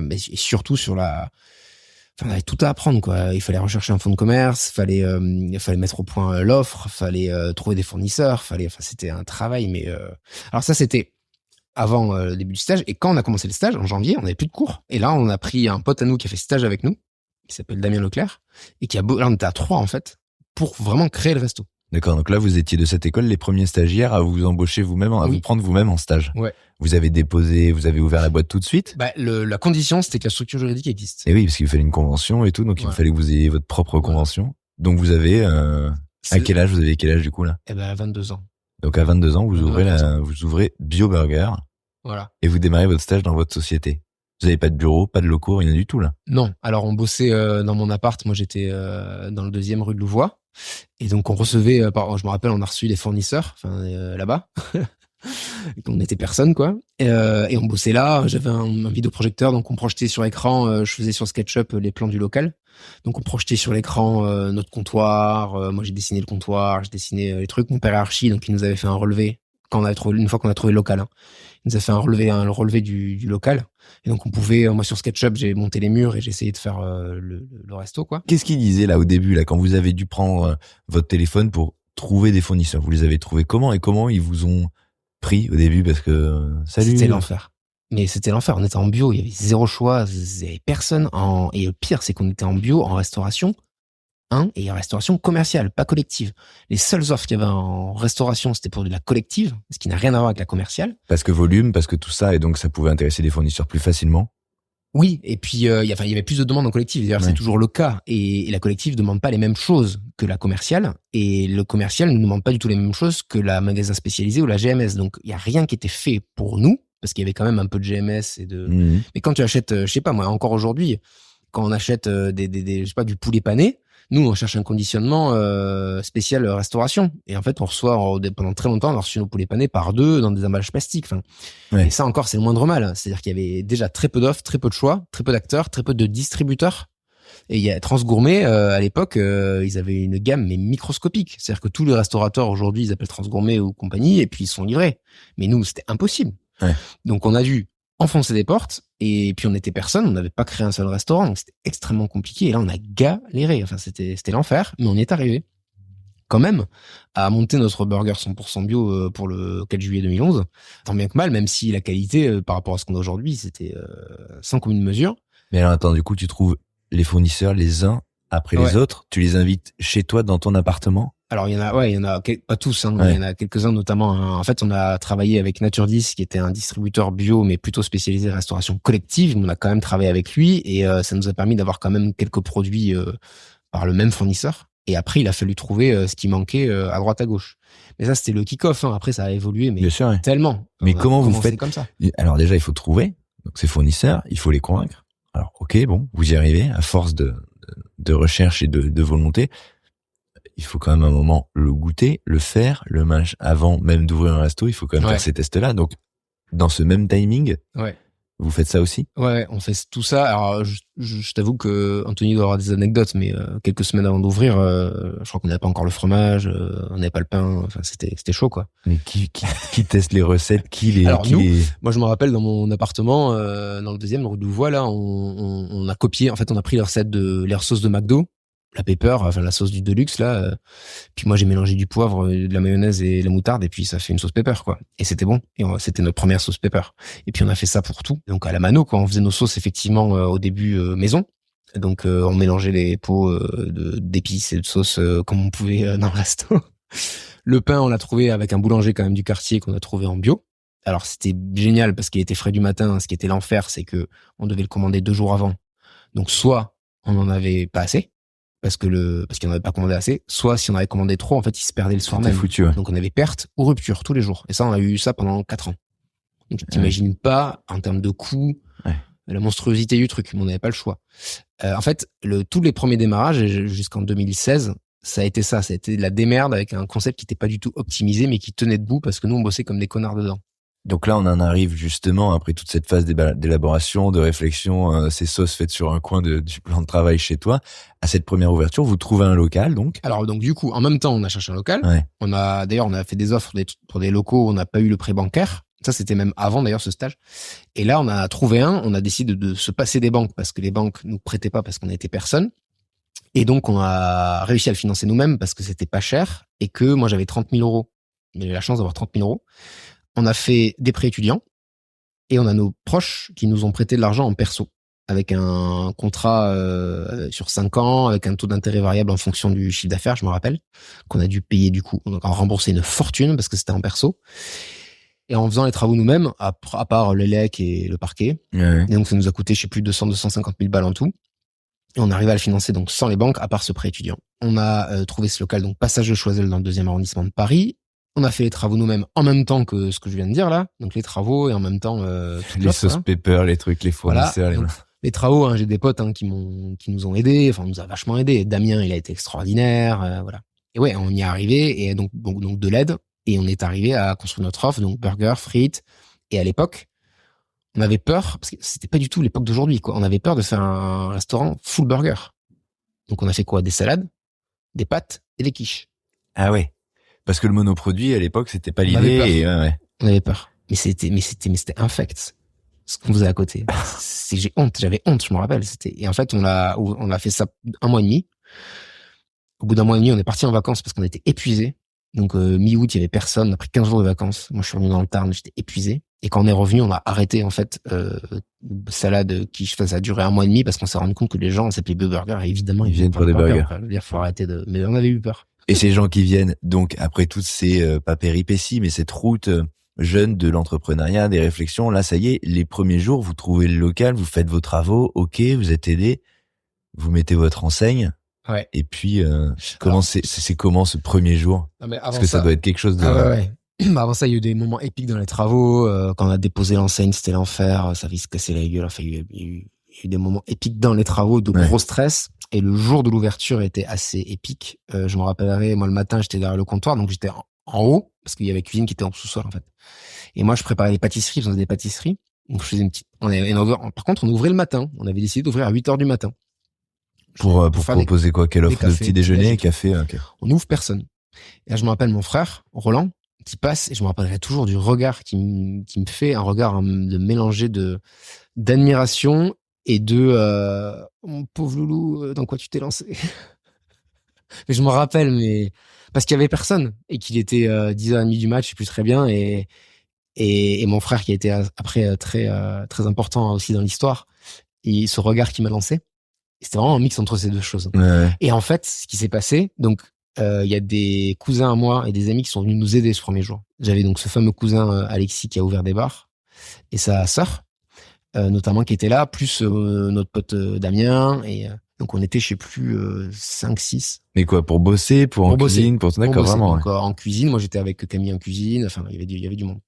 mais surtout sur enfin, on avait tout à apprendre, quoi. Il fallait rechercher un fonds de commerce, fallait mettre au point l'offre, fallait trouver des fournisseurs, c'était un travail, mais alors ça c'était avant le début du stage. Et quand on a commencé le stage, en janvier, on n'avait plus de cours. Et là, on a pris un pote à nous qui a fait stage avec nous, qui s'appelle Damien Leclerc, et là, on était à 3, en fait, pour vraiment créer le resto. D'accord. Donc là, vous étiez de cette école les premiers stagiaires à vous embaucher vous-même, à vous prendre vous-même en stage. Ouais. Vous avez ouvert la boîte tout de suite? La condition, c'était que la structure juridique existe. Et oui, parce qu'il fallait une convention et tout, donc il fallait que vous ayez votre propre convention. Donc vous avez, à quel âge? Vous avez quel âge, du coup, là? À 22 ans. Donc à 22 ans, vous ouvrez BioBurger. Voilà. Et vous démarrez votre stage dans votre société. Vous n'avez pas de bureau, pas de locaux, rien du tout là? Non. Alors on bossait dans mon appart. Moi j'étais dans le 2e rue de Louvois. Et donc on recevait, je me rappelle, on a reçu des fournisseurs, là-bas. On était personne, quoi. Et on bossait là. J'avais un vidéoprojecteur, donc on projetait sur l'écran. Je faisais sur SketchUp les plans du local. Donc on projetait sur l'écran notre comptoir. Moi j'ai dessiné le comptoir, j'ai dessiné les trucs. Mon père est archi, donc il nous avait fait un relevé une fois qu'on a trouvé le local. Hein. Il nous a fait un relevé du local. Et donc on pouvait, moi sur SketchUp, j'ai monté les murs et j'ai essayé de faire le resto, quoi. Qu'est-ce qu'il disait là au début, là, quand vous avez dû prendre votre téléphone pour trouver des fournisseurs? Vous les avez trouvés comment et comment ils vous ont pris au début? Parce que c'était l'enfer. Mais c'était l'enfer. On était en bio, il y avait zéro choix, il y avait personne. Et le pire, c'est qu'on était en bio, en restauration. Et en restauration commerciale, pas collective. Les seules offres qu'il y avait en restauration, c'était pour de la collective, ce qui n'a rien à voir avec la commerciale. Parce que volume, parce que tout ça, et donc ça pouvait intéresser des fournisseurs plus facilement. Oui, et puis il y avait plus de demandes en collectif. D'ailleurs, c'est toujours le cas. Et la collective demande pas les mêmes choses que la commerciale, et le commercial ne demande pas du tout les mêmes choses que la magasin spécialisé ou la GMS. Donc il y a rien qui était fait pour nous, parce qu'il y avait quand même un peu de GMS et de. Mais quand tu achètes, je sais pas moi, encore aujourd'hui, quand on achète je sais pas, du poulet pané, nous on cherche un conditionnement spécial restauration. Et en fait, on reçoit pendant très longtemps, on a reçu nos poulets panés par 2 dans des emballages plastiques. Enfin. Et ça encore, c'est le moindre mal. C'est-à-dire qu'il y avait déjà très peu d'offres, très peu de choix, très peu d'acteurs, très peu de distributeurs. Et il y a Transgourmet, à l'époque, ils avaient une gamme mais microscopique. C'est-à-dire que tous les restaurateurs aujourd'hui, ils appellent Transgourmet ou compagnie, et puis ils sont livrés. Mais nous, c'était impossible. Donc on a dû enfoncer des portes, et puis on était personne, on n'avait pas créé un seul restaurant, donc c'était extrêmement compliqué. Et là, on a galéré. Enfin, c'était l'enfer, mais on y est arrivé quand même à monter notre burger 100% bio pour le 4 juillet 2011. Tant bien que mal, même si la qualité par rapport à ce qu'on a aujourd'hui, c'était sans commune mesure. Mais alors attends, du coup, tu trouves les fournisseurs les uns après les autres, tu les invites chez toi dans ton appartement? Alors il y en a pas tous, hein, il y en a quelques-uns notamment. En fait, on a travaillé avec Nature 10, qui était un distributeur bio, mais plutôt spécialisé en restauration collective. On a quand même travaillé avec lui, et ça nous a permis d'avoir quand même quelques produits par le même fournisseur. Et après, il a fallu trouver ce qui manquait à droite à gauche. Mais ça, c'était le kick-off. Hein. Après, ça a évolué, mais tellement. Mais comment vous faites comme ça? Alors déjà, il faut trouver donc ces fournisseurs, il faut les convaincre. Alors ok, bon, vous y arrivez à force de recherche et de volonté. Il faut quand même un moment le goûter, le faire, le match avant même d'ouvrir un resto. Il faut quand même faire ces tests-là. Donc dans ce même timing. Vous faites ça aussi? Ouais, on fait tout ça. Alors, je t'avoue que Anthony doit avoir des anecdotes, mais quelques semaines avant d'ouvrir, je crois qu'on n'avait pas encore le fromage, on n'avait pas le pain. Enfin, c'était chaud, quoi. Mais qui teste les recettes? Moi, je me rappelle dans mon appartement, dans le 2e, rue Louvois, là, on a copié. En fait, on a pris les recettes de l'air sauce de McDo, la pepper, enfin la sauce du Deluxe là. Puis moi j'ai mélangé du poivre, de la mayonnaise et la moutarde, et puis ça fait une sauce pepper quoi. Et c'était bon. Et c'était notre première sauce pepper. Et puis on a fait ça pour tout. Donc à la mano quoi. On faisait nos sauces effectivement au début maison. Donc on mélangeait les pots d'épices et de sauces comme on pouvait dans le resto. Le pain on l'a trouvé avec un boulanger quand même du quartier qu'on a trouvé en bio. Alors c'était génial parce qu'il était frais du matin. Ce qui était l'enfer, c'est que on devait le commander 2 jours avant. Donc soit on en avait pas assez, parce qu'il n'en avait pas commandé assez, soit si on avait commandé trop, en fait, il se perdait le soir même. Foutu, Donc on avait perte ou rupture tous les jours. Et ça, on a eu ça pendant 4 ans. Donc t'imagines pas, en termes de coût, la monstruosité du truc, mais on n'avait pas le choix. En fait, tous les premiers démarrages, jusqu'en 2016, ça a été ça. Ça a été de la démerde avec un concept qui n'était pas du tout optimisé, mais qui tenait debout parce que nous, on bossait comme des connards dedans. Donc là, on en arrive justement, après toute cette phase d'élaboration, de réflexion, ces sauces faites sur un coin du plan de travail chez toi, à cette première ouverture, vous trouvez un local, donc? Alors, donc, du coup, en même temps, on a cherché un local. D'ailleurs, on a fait des offres pour des locaux où on n'a pas eu le prêt bancaire. Ça, c'était même avant, d'ailleurs, ce stage. Et là, on a trouvé on a décidé de se passer des banques parce que les banques nous prêtaient pas parce qu'on n'était personne. Et donc, on a réussi à le financer nous-mêmes parce que c'était pas cher et que moi, j'avais 30 000 euros. J'ai eu la chance d'avoir 30 000 euros. On a fait des prêts étudiants et on a nos proches qui nous ont prêté de l'argent en perso avec un contrat sur 5 ans avec un taux d'intérêt variable en fonction du chiffre d'affaires, je me rappelle, qu'on a dû payer du coup. On a remboursé une fortune parce que c'était en perso. Et en faisant les travaux nous-mêmes, à part l'élec et le parquet. Et donc ça nous a coûté, je sais plus, 250 000 balles en tout. Et on arrive à le financer donc sans les banques, à part ce prêt étudiant. On a trouvé ce local, donc Passage de Choiseul dans le 2e arrondissement de Paris. On a fait les travaux nous-mêmes en même temps que ce que je viens de dire là, donc les travaux et en même temps les sauces pepper, les trucs, les fournisseurs. Voilà. Les travaux, j'ai des potes qui nous ont aidés, enfin on nous a vachement aidés. Damien, il a été extraordinaire, voilà. Et ouais, on y est arrivé et donc de l'aide et on est arrivé à construire notre offre, donc burger, frites. Et à l'époque, on avait peur parce que c'était pas du tout l'époque d'aujourd'hui quoi. On avait peur de faire un restaurant full burger. Donc on a fait quoi? Des salades, des pâtes et des quiches. Ah ouais. Parce que le monoproduit, à l'époque, c'était pas l'idée. On avait peur. Mais c'était infect. Ce qu'on faisait à côté. J'avais honte, je me rappelle. Et en fait, on a fait ça 1 mois et demi. Au bout d'1 mois et demi, on est parti en vacances parce qu'on était épuisés. Donc, mi-août, il y avait personne. On a pris 15 jours de vacances. Moi, je suis revenu dans le Tarn, j'étais épuisé. Et quand on est revenu, on a arrêté, en fait, salade, quiche. Ça a duré 1 mois et demi parce qu'on s'est rendu compte que les gens s'appelaient Burger. Et évidemment, ils viennent pour des burgers. Il faut arrêter mais on avait eu peur. Et ces gens qui viennent, donc, après toutes ces, pas péripéties, mais cette route jeune de l'entrepreneuriat, des réflexions. Là, ça y est, les premiers jours, vous trouvez le local, vous faites vos travaux, ok, vous êtes aidé, vous mettez votre enseigne. Ouais. Et puis, c'est comment ce premier jour? Parce que ça doit être quelque chose de... ouais. Avant ça, il y a eu des moments épiques dans les travaux. Quand on a déposé l'enseigne, c'était l'enfer. Ça avait se casser la gueule. Enfin, il y a eu des moments épiques dans les travaux, de gros stress. Et le jour de l'ouverture était assez épique. Je me rappellerai, moi, le matin, j'étais derrière le comptoir. Donc, j'étais en haut, parce qu'il y avait cuisine qui était en sous-sol, en fait. Et moi, je préparais des pâtisseries, je faisais des pâtisseries. Donc, je faisais une petite... Par contre, on ouvrait le matin. On avait décidé d'ouvrir à 8h du matin. Pour proposer quoi? Quelle offre? De petit déjeuner, café? Okay. On n'ouvre personne. Et là, je me rappelle mon frère, Roland, qui passe, et je me rappellerai toujours du regard qui me fait, un regard de mélanger d'admiration et de mon pauvre loulou, dans quoi tu t'es lancé? Mais je me rappelle, mais parce qu'il y avait personne et qu'il était 10h30 du match, je sais plus très bien, et mon frère qui a été après très important aussi dans l'histoire, et ce regard qui m'a lancé, c'était vraiment un mix entre ces deux choses. Ouais. Et en fait, ce qui s'est passé, donc il y a des cousins à moi et des amis qui sont venus nous aider ce premier jour. J'avais donc ce fameux cousin Alexis qui a ouvert des bars, et sa sœur notamment qui était là, plus notre pote Damien, et donc on était, je sais plus, 5-6. Mais quoi, pour bosser, pour cuisine, pour d'accord, vraiment. Donc, en cuisine, moi j'étais avec Camille en cuisine, enfin il y avait du monde.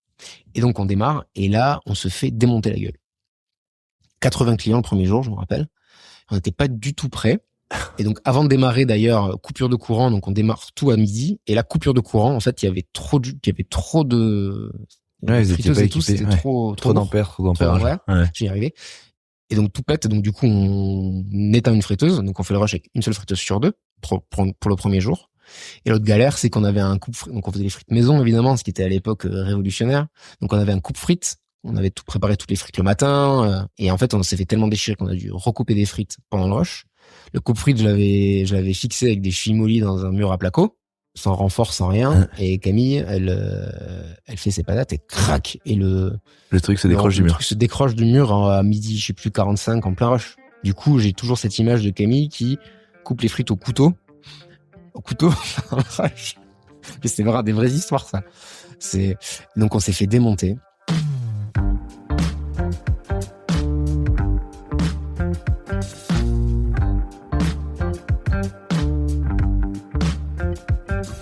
Et donc on démarre, et là on se fait démonter la gueule. 80 clients le premier jour, je me rappelle. On n'était pas du tout prêts. Et donc, avant de démarrer, d'ailleurs, coupure de courant, donc on démarre tout à midi. Et la coupure de courant, en fait, il y avait trop de... Ouais, ils étaient pas équipés. C'était trop d'ampères, j'y arrivais. Et donc, tout pète. Donc, du coup, on éteint une friteuse. Donc, on fait le rush avec une seule friteuse sur deux pour le premier jour. Et l'autre galère, c'est qu'on avait un coupe-frites. Donc, on faisait les frites maison, évidemment, ce qui était à l'époque révolutionnaire. Donc, on avait un coupe-frites. On avait tout préparé, toutes les frites le matin. Et en fait, on s'est fait tellement déchirer qu'on a dû recouper des frites pendant le rush. Le coupe-frites, je l'avais fixé avec des chevilles mollies dans un mur à placo, sans renfort, sans rien. Et Camille, elle fait ses patates et crac. Et le truc se décroche du mur. Le truc se décroche du mur à midi, je sais plus, 45, en plein rush. Du coup, j'ai toujours cette image de Camille qui coupe les frites au couteau. Au couteau, dans le rush. Mais c'est vrai, des vraies histoires, ça. Donc, on s'est fait démonter.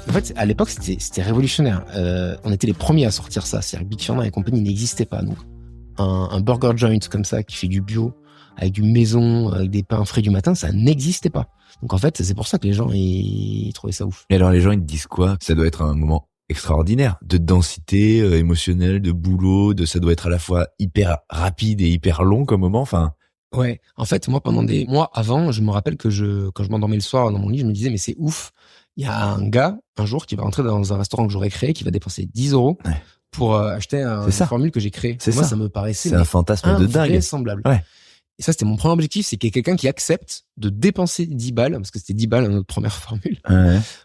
En fait, à l'époque, c'était révolutionnaire. On était les premiers à sortir ça. C'est-à-dire que Big Firma et compagnie n'existaient pas. Donc, un burger joint comme ça, qui fait du bio, avec du maison, avec des pains frais du matin, ça n'existait pas. Donc, en fait, c'est pour ça que les gens, ils trouvaient ça ouf. Et alors, les gens, ils te disent quoi? Ça doit être un moment extraordinaire de densité émotionnelle, de boulot, ça doit être à la fois hyper rapide et hyper long comme moment. Enfin. Ouais. En fait, moi, pendant des mois avant, je me rappelle que quand je m'endormais le soir dans mon lit, je me disais, mais c'est ouf. Il y a un gars, un jour, qui va rentrer dans un restaurant que j'aurais créé, qui va dépenser 10 € pour acheter une formule que j'ai créée. Moi, ça me paraissait... C'est un fantasme de dingue. Invraisemblable. Ouais. Et ça, c'était mon premier objectif, c'est qu'il y ait quelqu'un qui accepte de dépenser 10 balles, parce que c'était 10 balles notre première formule,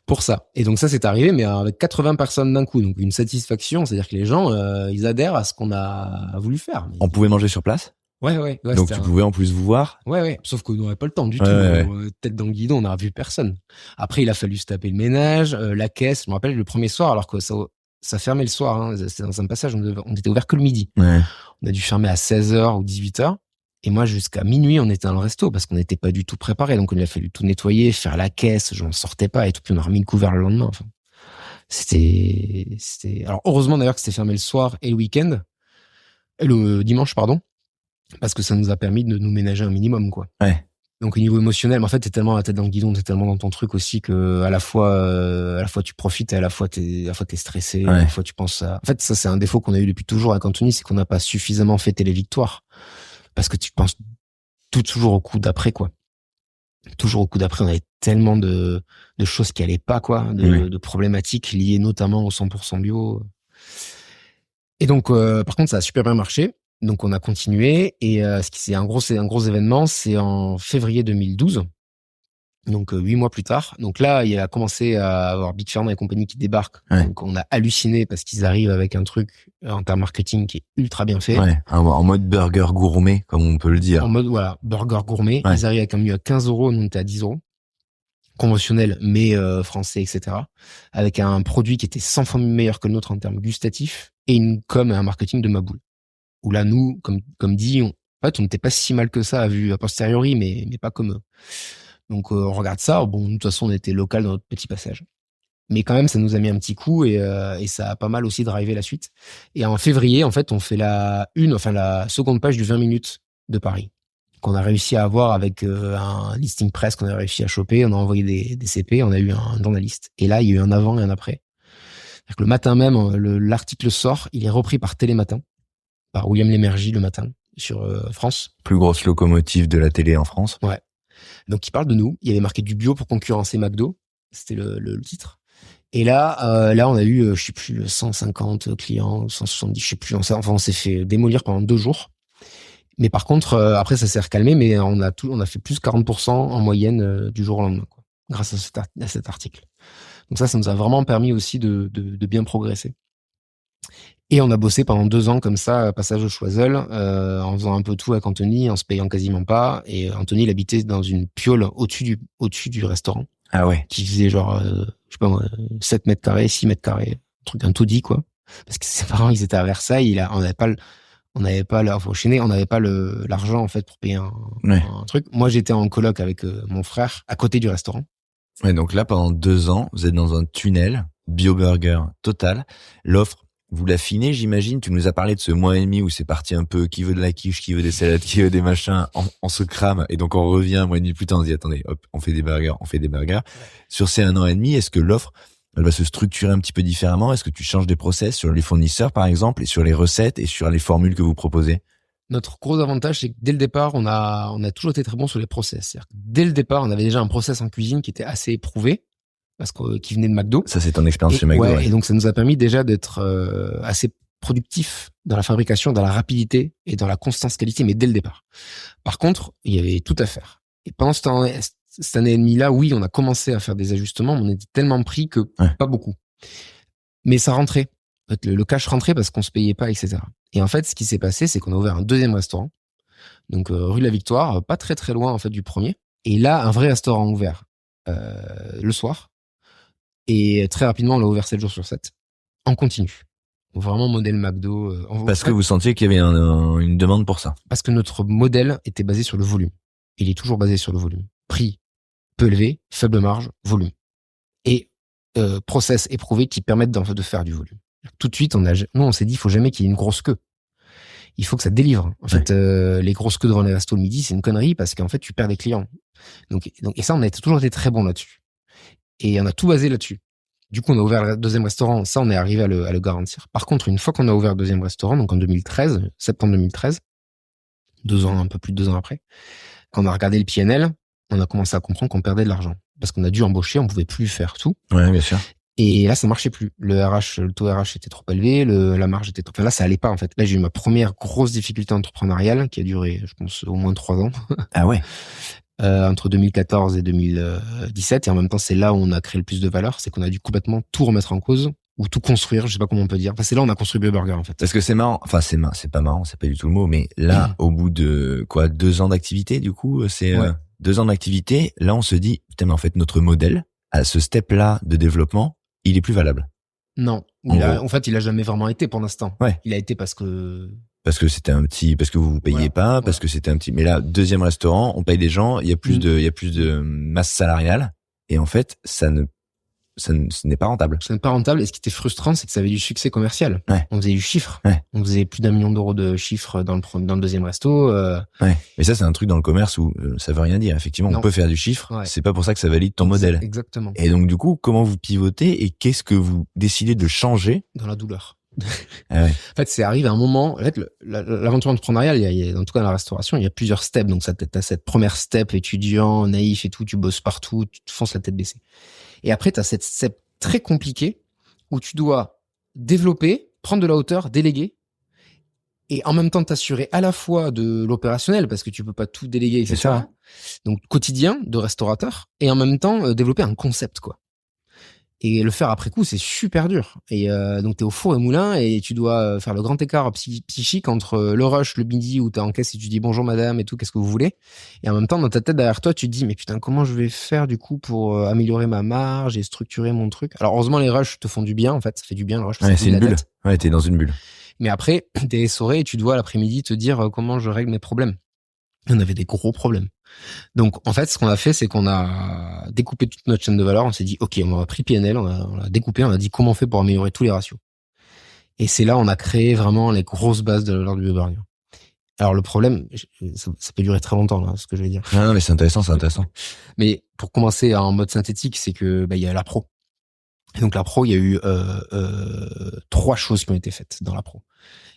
pour ça. Et donc ça, c'est arrivé, mais avec 80 personnes d'un coup. Donc une satisfaction, c'est-à-dire que les gens, ils adhèrent à ce qu'on a voulu faire. Mais on pouvait manger sur place? Ouais. Donc tu pouvais en plus vous voir? Ouais. Sauf qu'on n'aurait pas le temps du tout. Tête dans le guidon, on n'aurait vu personne. Après, il a fallu se taper le ménage, la caisse. Je me rappelle le premier soir, alors que ça fermait le soir. Hein. C'était dans un passage, on était ouvert que le midi. Ouais. On a dû fermer à 16h ou 18h. Et moi, jusqu'à minuit, on était dans le resto parce qu'on n'était pas du tout préparé. Donc, il a fallu tout nettoyer, faire la caisse. Je n'en sortais pas et tout. Puis on a remis le couvert le lendemain. Enfin, c'était. Alors, heureusement d'ailleurs que c'était fermé le soir et le week-end, le dimanche, pardon. Parce que ça nous a permis de nous ménager un minimum, quoi. Ouais. Donc au niveau émotionnel, en fait, t'es tellement la tête dans le guidon, t'es tellement dans ton truc aussi que à la fois tu profites et à la fois t'es stressé, à la fois tu penses à... En fait, ça c'est un défaut qu'on a eu depuis toujours avec Anthony, c'est qu'on n'a pas suffisamment fêté les victoires. Parce que tu penses toujours au coup d'après, quoi. Toujours au coup d'après, on avait tellement de choses qui allaient pas, quoi, de problématiques liées notamment au 100% bio. Et donc, par contre, ça a super bien marché. Donc on a continué et c'est un gros événement, c'est en février 2012. Donc 8 mois plus tard. Donc là, il a commencé à avoir Big Firma et compagnie qui débarquent. Ouais. Donc on a halluciné parce qu'ils arrivent avec un truc en termes marketing qui est ultra bien fait. Ouais, en mode burger gourmet, comme on peut le dire. En mode burger gourmet. Ouais. Ils arrivent avec un menu à 15 €, nous on était à 10 €. conventionnel, mais français, etc. Avec un produit qui était 100 fois meilleur que le nôtre en termes gustatifs et une com et un marketing de ma boule. Où là, nous, comme dit, en fait, on n'était pas si mal que ça vu a posteriori, mais pas comme eux. Donc, on regarde ça. Bon, de toute façon, on était local dans notre petit passage. Mais quand même, ça nous a mis un petit coup et ça a pas mal aussi drivé la suite. Et en février, en fait, on fait la seconde page du 20 minutes de Paris, qu'on a réussi à avoir avec un listing presse qu'on a réussi à choper. On a envoyé des CP, on a eu un journaliste. Et là, il y a eu un avant et un après. C'est-à-dire que le matin même, l'article sort, il est repris par Télématin, par William Lémergie le matin, sur France. Plus grosse locomotive de la télé en France. Ouais. Donc, il parle de nous. Il y avait marqué du bio pour concurrencer McDo. C'était le titre. Et là, on a eu, je sais plus, 150 clients, 170, je sais plus. Enfin, on s'est fait démolir pendant 2 jours. Mais par contre, après, ça s'est recalmé, mais on a fait plus 40% en moyenne du jour au lendemain, quoi, grâce à cet article. Donc ça nous a vraiment permis aussi de bien progresser. Et on a bossé pendant 2 ans comme ça, passage au Choiseul, en faisant un peu tout avec Anthony, en se payant quasiment pas. Et Anthony, il habitait dans une piole au-dessus du restaurant. Ah ouais. Qui faisait genre, je sais pas moi, 7 mètres carrés, 6 mètres carrés, un truc un taudis, quoi. Parce que ses parents, ils étaient à Versailles, on n'avait pas l'argent, en fait, pour payer un truc. Moi, j'étais en coloc avec mon frère, à côté du restaurant. Ouais, donc là, pendant 2 ans, vous êtes dans un tunnel, bio-burger total. L'offre, vous l'affinez, j'imagine. Tu nous as parlé de ce mois et demi où c'est parti un peu, qui veut de la quiche, qui veut des salades, qui veut des machins, on se crame. Et donc, on revient un mois et demi plus tard, on se dit, attendez, hop, on fait des burgers. Sur ces 1 an et demi, est-ce que l'offre, elle va se structurer un petit peu différemment? Est-ce que tu changes des process sur les fournisseurs, par exemple, et sur les recettes et sur les formules que vous proposez? Notre gros avantage, c'est que dès le départ, on a toujours été très bon sur les process. C'est-à-dire que dès le départ, on avait déjà un process en cuisine qui était assez éprouvé, parce qui venait de McDo. Ça, c'est ton expérience chez McDo. Ouais. Et donc, ça nous a permis déjà d'être assez productif dans la fabrication, dans la rapidité et dans la constance qualité, mais dès le départ. Par contre, il y avait tout à faire. Et pendant cette année et demie-là, oui, on a commencé à faire des ajustements, mais on était tellement pris que pas beaucoup. Mais ça rentrait. En fait, le cash rentrait parce qu'on se payait pas, etc. Et en fait, ce qui s'est passé, c'est qu'on a ouvert un 2e restaurant. Donc, rue de la Victoire, pas très très loin, en fait, du premier. Et là, un vrai restaurant ouvert le soir. Et très rapidement, on l'a ouvert 7 jours sur 7. En continu. Vraiment modèle McDo. Parce que vous sentiez qu'il y avait une demande pour ça. Parce que notre modèle était basé sur le volume. Il est toujours basé sur le volume. Prix peu élevé, faible marge, volume. Et process éprouvé qui permettent de faire du volume. Tout de suite, on s'est dit, il faut jamais qu'il y ait une grosse queue. Il faut que ça délivre. En fait, les grosses queues devant les restos le midi, c'est une connerie parce qu'en fait, tu perds des clients. Donc, et ça, on a toujours été très bon là-dessus. Et on a tout basé là-dessus. Du coup, on a ouvert le 2e restaurant. Ça, on est arrivé à le garantir. Par contre, une fois qu'on a ouvert le 2e restaurant, donc en 2013, septembre 2013, 2 ans, un peu plus de 2 ans après, quand on a regardé le PNL, on a commencé à comprendre qu'on perdait de l'argent. Parce qu'on a dû embaucher, on pouvait plus faire tout. Ouais, bien sûr. Et là, ça marchait plus. Le taux RH était trop élevé, la marge était trop... Enfin, là, ça allait pas, en fait. Là, j'ai eu ma première grosse difficulté entrepreneuriale qui a duré, je pense, au moins 3 ans. Ah ouais. Entre 2014 et 2017. Et en même temps, c'est là où on a créé le plus de valeur. C'est qu'on a dû complètement tout remettre en cause ou tout construire. Je sais pas comment on peut dire. Enfin, c'est là où on a construit BioBurger, en fait. Parce que c'est marrant. Enfin, c'est pas marrant. C'est pas du tout le mot. Mais là, au bout de 2 ans d'activité, du coup, c'est 2 ans d'activité. Là, on se dit, putain, mais en fait, notre modèle, à ce step-là de développement, il est plus valable. Non. En fait, il a jamais vraiment été pour l'instant. Ouais. Il a été parce que c'était parce que vous payiez pas, parce que c'était un petit, mais là, 2e restaurant, on paye des gens, il y a plus de masse salariale, et en fait, ce n'est pas rentable. Ce n'est pas rentable, et ce qui était frustrant, c'est que ça avait du succès commercial. Ouais. On faisait du chiffre. Ouais. On faisait plus d'1 million d'euros de chiffre dans le 2e resto. Ouais. Mais ça, c'est un truc dans le commerce où ça veut rien dire. Effectivement, on peut faire du chiffre. Ouais. C'est pas pour ça que ça valide ton modèle. Exactement. Et donc, du coup, comment vous pivotez et qu'est-ce que vous décidez de changer? Dans la douleur. Ah ouais. En fait, c'est arrivé à un moment. En fait, l'aventure entrepreneuriale, en tout cas dans la restauration, il y a plusieurs steps. Donc, ça, t'as cette première step étudiant, naïf et tout, tu bosses partout, tu te fonces la tête baissée. Et après, t'as cette step très compliquée où tu dois développer, prendre de la hauteur, déléguer, et en même temps t'assurer à la fois de l'opérationnel parce que tu peux pas tout déléguer, etc. C'est ça. Donc, quotidien de restaurateur, et en même temps développer un concept, quoi. Et le faire après coup, c'est super dur. Et donc t'es au four et moulin et tu dois faire le grand écart psychique entre le rush, le midi où t'es en caisse et tu dis bonjour madame et tout, qu'est-ce que vous voulez. Et en même temps, dans ta tête derrière toi, tu te dis mais putain, comment je vais faire du coup pour améliorer ma marge et structurer mon truc. Alors heureusement, les rushs te font du bien en fait, ça fait du bien le rush. Ouais, c'est une bulle. Ouais, t'es dans une bulle. Mais après, t'es essoré et tu dois l'après-midi te dire comment je règle mes problèmes. On avait des gros problèmes. Donc, en fait, ce qu'on a fait, c'est qu'on a découpé toute notre chaîne de valeur. On s'est dit, OK, on a pris PNL, on a découpé, on a dit comment on fait pour améliorer tous les ratios. Et c'est là, on a créé vraiment les grosses bases de l'ordre du bioburger. Alors, le problème, ça peut durer très longtemps, là, ce que je vais dire. Non, mais c'est intéressant. Mais pour commencer en mode synthétique, c'est que, il y a la pro. Et donc, la pro, il y a eu, 3 choses qui ont été faites dans la pro.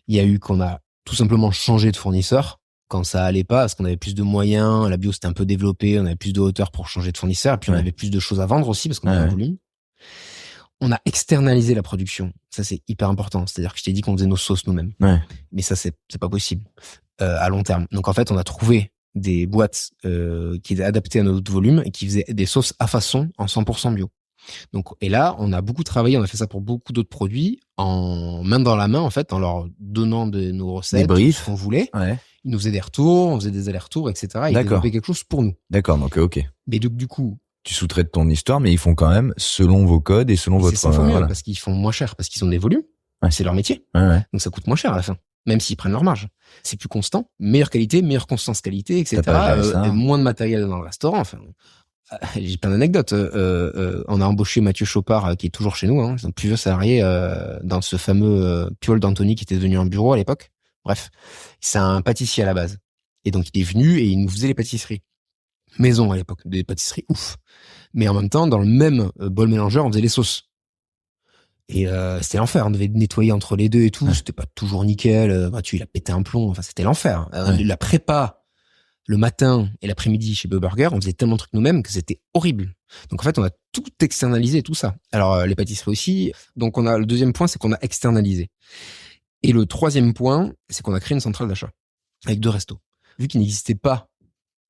Il y a eu qu'on a tout simplement changé de fournisseur quand ça allait pas, parce qu'on avait plus de moyens, la bio s'était un peu développée, on avait plus de hauteur pour changer de fournisseur, et puis on avait plus de choses à vendre aussi, parce qu'on avait un volume. On a externalisé la production. Ça, c'est hyper important. C'est-à-dire que je t'ai dit qu'on faisait nos sauces nous-mêmes. Ouais. Mais ça, c'est pas possible à long terme. Donc, en fait, on a trouvé des boîtes qui étaient adaptées à notre volume et qui faisaient des sauces à façon en 100% bio. Donc, et là, on a beaucoup travaillé, on a fait ça pour beaucoup d'autres produits, en main dans la main, en fait, en leur donnant de nos recettes, des briefs, ce qu'on voulait. Ouais. Ils nous faisaient des retours, on faisait des allers-retours, etc. Ils développaient quelque chose pour nous. D'accord, donc ok. Mais donc, du coup, tu sous-traites ton histoire, mais ils font quand même selon vos codes et selon votre... C'est 100 fois mieux, parce qu'ils font moins cher, parce qu'ils ont des volumes. Ouais. C'est leur métier. Ouais. Donc ça coûte moins cher à la fin, même s'ils prennent leur marge. C'est plus constant, meilleure qualité, meilleure constance qualité, etc. Moins de matériel dans le restaurant. Enfin, j'ai plein d'anecdotes. On a embauché Mathieu Chopard, qui est toujours chez nous, hein, c'est un plus vieux salarié dans ce fameux Piolle d'Antony qui était devenu un bureau à l'époque. Bref, c'est un pâtissier à la base. Et donc il est venu et il nous faisait les pâtisseries maison à l'époque, des pâtisseries ouf. Mais en même temps, dans le même bol mélangeur, on faisait les sauces. Et c'était l'enfer, on devait nettoyer entre les deux et tout, c'était pas toujours nickel. Mathieu, il a pété un plomb, enfin c'était l'enfer. La prépa le matin et l'après-midi chez Bioburger, on faisait tellement de trucs nous-mêmes que c'était horrible. Donc en fait, on a tout externalisé, tout ça. Alors les pâtisseries aussi. Donc on a le deuxième point, c'est qu'on a externalisé. Et le troisième point, c'est qu'on a créé une centrale d'achat avec 2 restos. Vu qu'il n'existait pas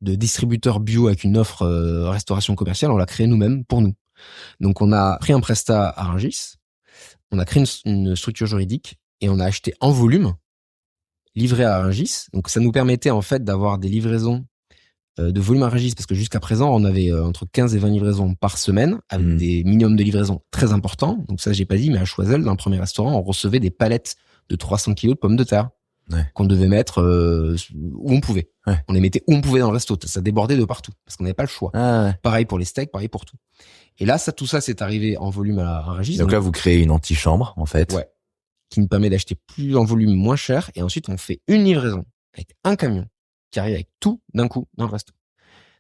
de distributeur bio avec une offre restauration commerciale, on l'a créé nous-mêmes pour nous. Donc on a pris un prestat à Rungis, on a créé une structure juridique et on a acheté en volume, livré à Rungis. Donc ça nous permettait en fait d'avoir des livraisons de volume à Rungis, parce que jusqu'à présent on avait entre 15 et 20 livraisons par semaine, avec des minimums de livraison très importants. Donc ça j'ai pas dit, mais à Choiseul, dans le premier restaurant, on recevait des palettes de 300 kilos de pommes de terre. Qu'on devait mettre où on pouvait. On les mettait où on pouvait dans le resto. Ça débordait de partout parce qu'on n'avait pas le choix. Pareil pour les steaks, pareil pour tout. Et là, tout ça, c'est arrivé en volume à Rungis. Donc là, vous créez une antichambre, en fait. Ouais. Qui nous permet d'acheter plus en volume moins cher. Et ensuite, on fait une livraison avec un camion qui arrive avec tout d'un coup dans le resto.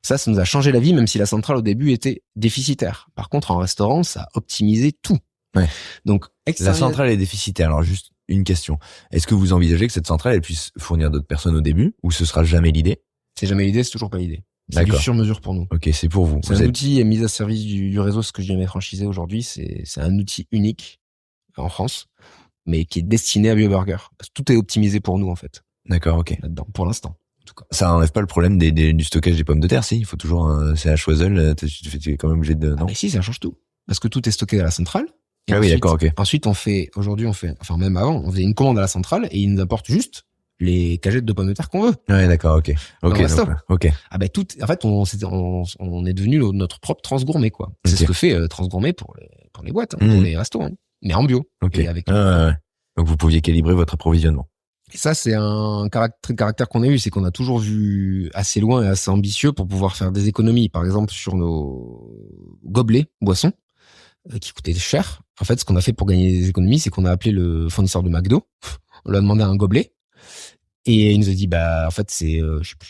Ça nous a changé la vie, même si la centrale au début était déficitaire. Par contre, en restaurant, ça a optimisé tout. Ouais. Donc, la centrale est déficitaire. Alors juste une question. Est-ce que vous envisagez que cette centrale, elle puisse fournir d'autres personnes au début, ou ce sera jamais l'idée? C'est jamais l'idée, c'est toujours pas l'idée. C'est du sur-mesure pour nous. Ok, c'est pour vous. C'est un outil mis à service du réseau, ce que je viens de franchisé aujourd'hui. C'est un outil unique en France, mais qui est destiné à Bioburger. Parce que tout est optimisé pour nous, en fait. D'accord, ok. Là-dedans, pour l'instant. En tout cas. Ça enlève pas le problème du stockage des pommes de terre, si? Il faut toujours, c'est à Choiseul, tu es quand même obligé de, non? Mais si, ça change tout. Parce que tout est stocké à la centrale. Et ensuite, oui, d'accord, ok. Ensuite, enfin, même avant, on faisait une commande à la centrale et ils nous apportent juste les cagettes de pommes de terre qu'on veut. Ouais, d'accord, ok. Ok. Ah ben en fait, on est devenu notre propre Transgourmet, quoi. C'est ce que fait Transgourmet pour les boîtes, pour les restaurants, mais en bio. Ok. Et avec Donc vous pouviez calibrer votre approvisionnement. Et ça, c'est un caractère qu'on a eu, c'est qu'on a toujours vu assez loin et assez ambitieux pour pouvoir faire des économies. Par exemple, sur nos gobelets boissons, qui coûtaient cher. En fait, ce qu'on a fait pour gagner des économies, c'est qu'on a appelé le fournisseur de McDo. On lui a demandé un gobelet. Et il nous a dit, en fait, c'est,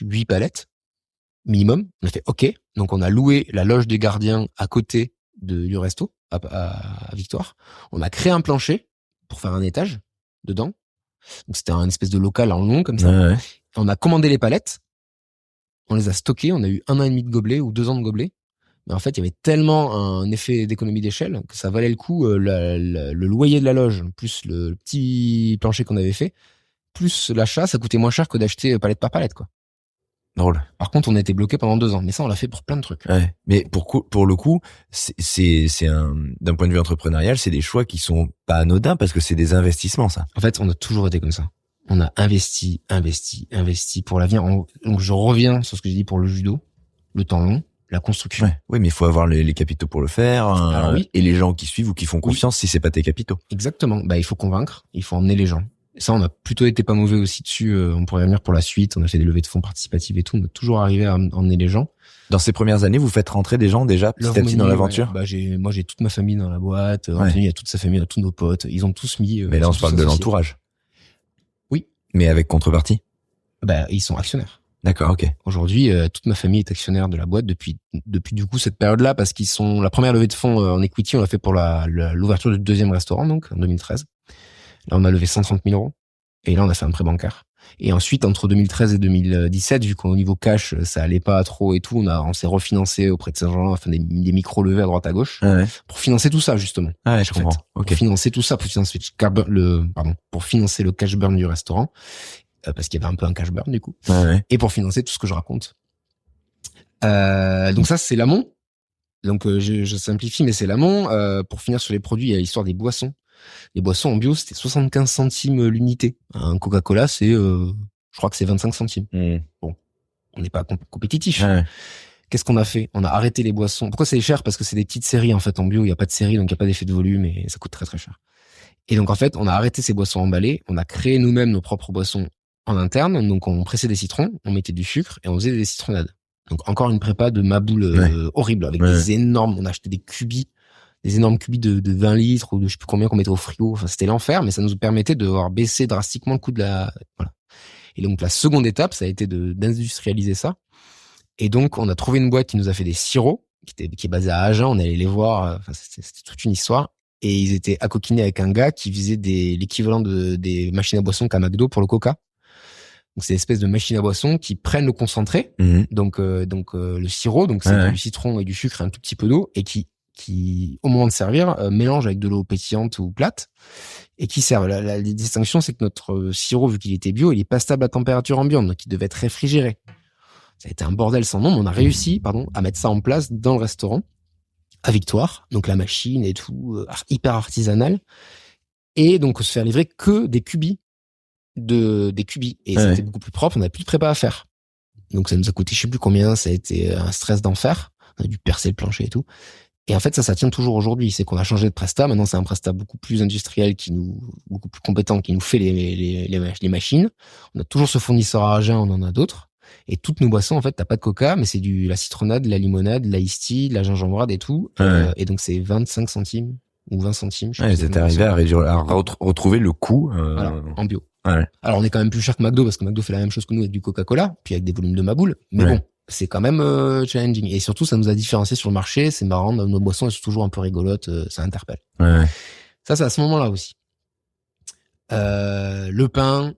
8 palettes minimum. On a fait OK. Donc, on a loué la loge des gardiens à côté du resto, à Victoire. On a créé un plancher pour faire un étage dedans. Donc, c'était un espèce de local en long, comme ça. Ouais. On a commandé les palettes. On les a stockées. On a eu 1 an et demi de gobelets ou 2 ans de gobelets. Mais en fait, il y avait tellement un effet d'économie d'échelle que ça valait le coup, le loyer de la loge, plus le petit plancher qu'on avait fait, plus l'achat, ça coûtait moins cher que d'acheter palette par palette, quoi. Drôle. Par contre, on a été bloqué pendant 2 ans. Mais ça, on l'a fait pour plein de trucs. Ouais. Mais pour le coup, c'est d'un point de vue entrepreneurial, c'est des choix qui sont pas anodins parce que c'est des investissements, ça. En fait, on a toujours été comme ça. On a investi pour l'avenir. Donc, je reviens sur ce que j'ai dit pour le judo, le temps long, la construction. Ouais. Oui, mais il faut avoir les capitaux pour le faire. Alors oui. Et les gens qui suivent ou qui font confiance si c'est pas tes capitaux. Exactement. Il faut convaincre, il faut emmener les gens. Et ça, on a plutôt été pas mauvais aussi dessus. On pourrait revenir pour la suite. On a fait des levées de fonds participatives et tout. On a toujours arrivé à emmener les gens. Dans ces premières années, vous faites rentrer des gens déjà petit à petit dans l'aventure. Ouais. Moi, j'ai toute ma famille dans la boîte. Anthony a toute sa famille, on a tous nos potes. Ils ont tous mis. Mais là, on se parle de l'entourage. Oui. Mais avec contrepartie. Ils sont actionnaires. D'accord, ok. Aujourd'hui, toute ma famille est actionnaire de la boîte depuis du coup cette période-là, parce qu'ils sont la première levée de fonds en equity, on l'a fait pour l'ouverture du 2e restaurant, donc en 2013. Là, on a levé 130 000 euros. Et là, on a fait un prêt bancaire. Et ensuite, entre 2013 et 2017, vu qu'au niveau cash, ça allait pas trop et tout, on s'est refinancé auprès de Saint-Jean, enfin des micro-levées à droite à gauche, pour financer tout ça, justement. Ah ouais, je comprends. Okay. Pour financer tout ça, pour financer le cash burn du restaurant, parce qu'il y avait un peu un cash burn, du coup. Et pour financer tout ce que je raconte. Donc ça, c'est l'amont. Donc, je simplifie, mais c'est l'amont. Pour finir sur les produits, il y a l'histoire des boissons. Les boissons en bio, c'était 75 centimes l'unité. Un Coca-Cola, je crois que c'est 25 centimes. Bon, on n'est pas compétitif. Qu'est-ce qu'on a fait? On a arrêté les boissons. Pourquoi c'est cher? Parce que c'est des petites séries, en fait. En bio, il n'y a pas de série, donc il n'y a pas d'effet de volume et ça coûte très très cher. Et donc, en fait, on a arrêté ces boissons emballées. On a créé nous-mêmes nos propres boissons en interne. Donc, on pressait des citrons, on mettait du sucre et on faisait des citronnades. Donc, encore une prépa de maboule horrible, avec des énormes... On a acheté des énormes cubis de 20 litres ou de je sais plus combien qu'on mettait au frigo. Enfin, c'était l'enfer, mais ça nous permettait de voir baisser drastiquement le coût de voilà. Et donc, la seconde étape, ça a été d'industrialiser ça. Et donc, on a trouvé une boîte qui nous a fait des sirops, qui est basée à Agen. On allait les voir. Enfin, c'était toute une histoire. Et ils étaient accoquinés avec un gars qui faisait l'équivalent des machines à boisson qu'à McDo pour le Coca. Donc, c'est une espèce de machine à boisson qui prennent le concentré. Donc, le sirop, donc c'est du citron et du sucre et un tout petit peu d'eau, et qui, au moment de servir, mélange avec de l'eau pétillante ou plate et qui servent. La distinction, c'est que notre sirop, vu qu'il était bio, il est pas stable à température ambiante, donc il devait être réfrigéré. Ça a été un bordel sans nom, mais on a réussi, à mettre ça en place dans le restaurant à Victoire. Donc la machine et tout, hyper artisanal. Et donc se faire livrer que des cubis et c'était beaucoup plus propre. On n'avait plus de prépa à faire. Donc ça nous a coûté je sais plus combien. Ça a été un stress d'enfer. On a dû percer le plancher et tout. Et en fait, ça tient toujours aujourd'hui. C'est qu'on a changé de prestat. Maintenant, c'est un prestat beaucoup plus industriel beaucoup plus compétent, qui nous fait les machines. On a toujours ce fournisseur à Agen, on en a d'autres. Et toutes nos boissons, en fait, t'as pas de coca, mais c'est la citronnade, la limonade, la iced tea, la gingembrade et tout. Et donc, c'est 25 centimes ou 20 centimes. Vous êtes arrivé à retrouver le coût. Voilà, en bio. Alors, on est quand même plus cher que McDo, parce que McDo fait la même chose que nous avec du Coca-Cola, puis avec des volumes de maboule. Mais bon, c'est quand même challenging. Et surtout, ça nous a différenciés sur le marché. C'est marrant, nos boissons, elles sont toujours un peu rigolotes. Ça interpelle. Ça, c'est à ce moment-là aussi. Le pain,